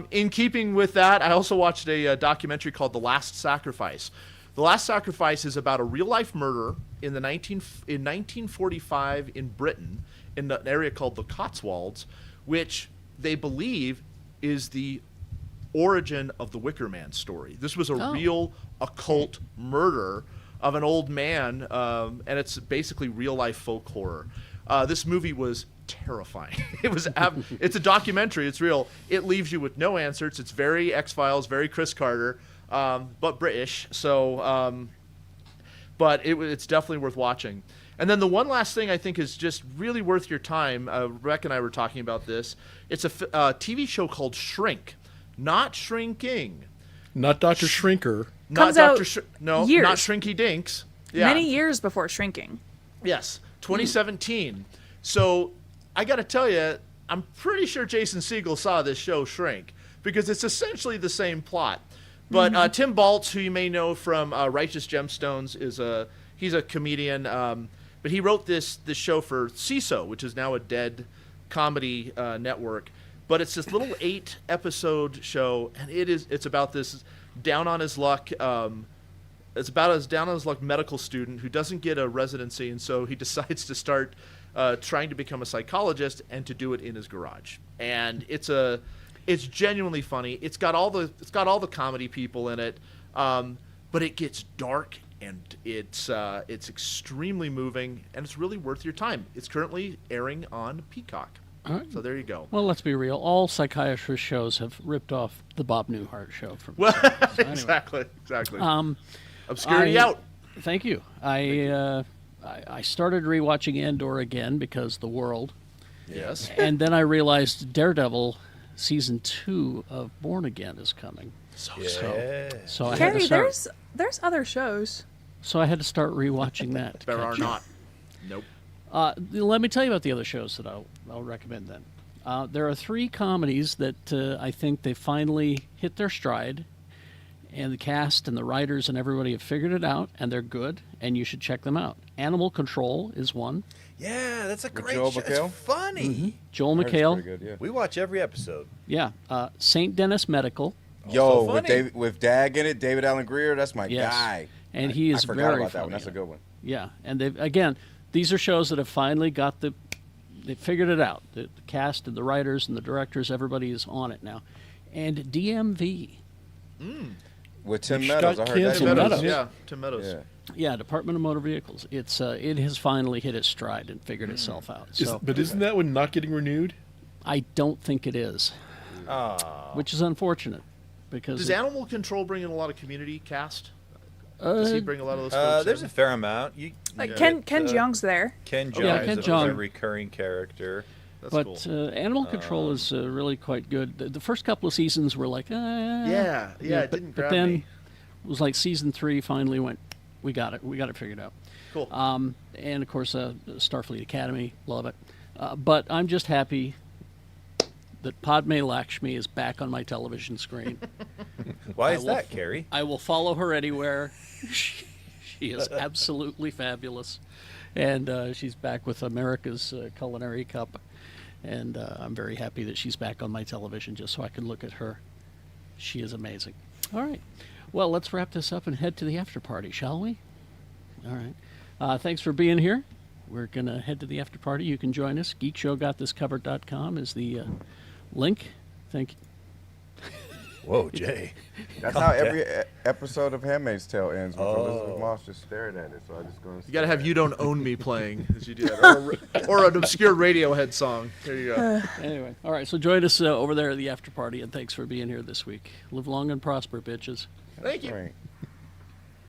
In keeping with that, I also watched a documentary called The Last Sacrifice. The Last Sacrifice is about a real-life murder in 1945 in Britain, in an area called the Cotswolds, which they believe is the origin of the Wicker Man story. This was a real occult murder of an old man, and it's basically real-life folk horror. This movie was terrifying. It's a documentary. It's real. It leaves you with no answers. It's very X-Files, very Chris Carter, but British. So, but it's definitely worth watching. And then the one last thing I think is just really worth your time. Rec and I were talking about this. It's a TV show called Shrink, not Shrinking. Not Dr. Shrinker. Not Comes out no, years. not Shrinky Dinks. Yeah. Many years before Shrinking. Yes, 2017. So I got to tell you, I'm pretty sure Jason Segel saw this show Shrink because it's essentially the same plot. But Tim Baltz, who you may know from Righteous Gemstones, he's a comedian. But he wrote this show for CISO, which is now a dead comedy network. But it's this little 8-episode show, and it's about this down on his luck. It's about a down on his luck medical student who doesn't get a residency, and so he decides to start trying to become a psychologist and to do it in his garage. And it's genuinely funny. It's got all the comedy people in it, but it gets dark and it's extremely moving, and it's really worth your time. It's currently airing on Peacock. All right. So there you go. Well, let's be real. All psychiatrist shows have ripped off the Bob Newhart show from. Well, so anyway. exactly. Obscurity I- out. Thank you. I started rewatching Andor again because the world, Yes. and then I realized Daredevil season 2 of Born Again is coming. Yeah. So I had to Carrie, start. there's other shows. So I had to start rewatching that. to There catch are up. not. Nope. Let me tell you about the other shows that I'll recommend then. There are 3 comedies that I think they finally hit their stride, And the cast and the writers and everybody have figured it out, and they're good, and you should check them out. Animal Control is one. Yeah, that's a great Joel show. McHale? It's funny. Joel I heard it's McHale. pretty good, yeah. We watch every episode. Yeah. St. Dennis Medical. Yo, Also with funny. with Dag in it, David Allen Greer, that's my Yes. guy. And he is I forgot very about that one. funny That's a in good one. Yeah, and these are shows that have finally got they figured it out. The cast and the writers and the directors, everybody is on it now. And DMV. With Tim Which Meadows, I got heard that. canceled. Tim Meadows, Meadows. yeah, Tim Meadows. Yeah. Yeah, Department of Motor Vehicles. It has finally hit its stride and figured itself out. So But isn't that one not getting renewed? I don't think it is, which is unfortunate because Does Animal Control bring in a lot of community cast? Does he bring a lot of those folks There's in? a fair amount. You Like get, Ken Jeong's there. Ken Jeong yeah, is Ken a Jeong. recurring character. That's but cool. Animal Control is really quite good. The first couple of seasons were like, Yeah, it didn't grab but then me. it was like season 3 finally went, we got it figured out. Cool. And of course, Starfleet Academy, love it. But I'm just happy that Padme Lakshmi is back on my television screen. Why I is will- that, Carrie? I will follow her anywhere. She is absolutely fabulous. And she's back with America's Culinary Cup. And I'm very happy that she's back on my television just so I can look at her. She is amazing. All right. Well, let's wrap this up and head to the after party, shall we? All right. Thanks for being here. We're going to head to the after party. You can join us. GeekShowGotThisCovered.com is the link. Thank you. Whoa, Jay. That's how every episode of Handmaid's Tale ends, with Elizabeth Moss just staring at it. So I just go. You got to have "You Don't Own Me" playing as you do that, or an obscure Radiohead song. There you go. Anyway, all right. So join us over there at the after party, and thanks for being here this week. Live long and prosper, bitches. Thank you. Right.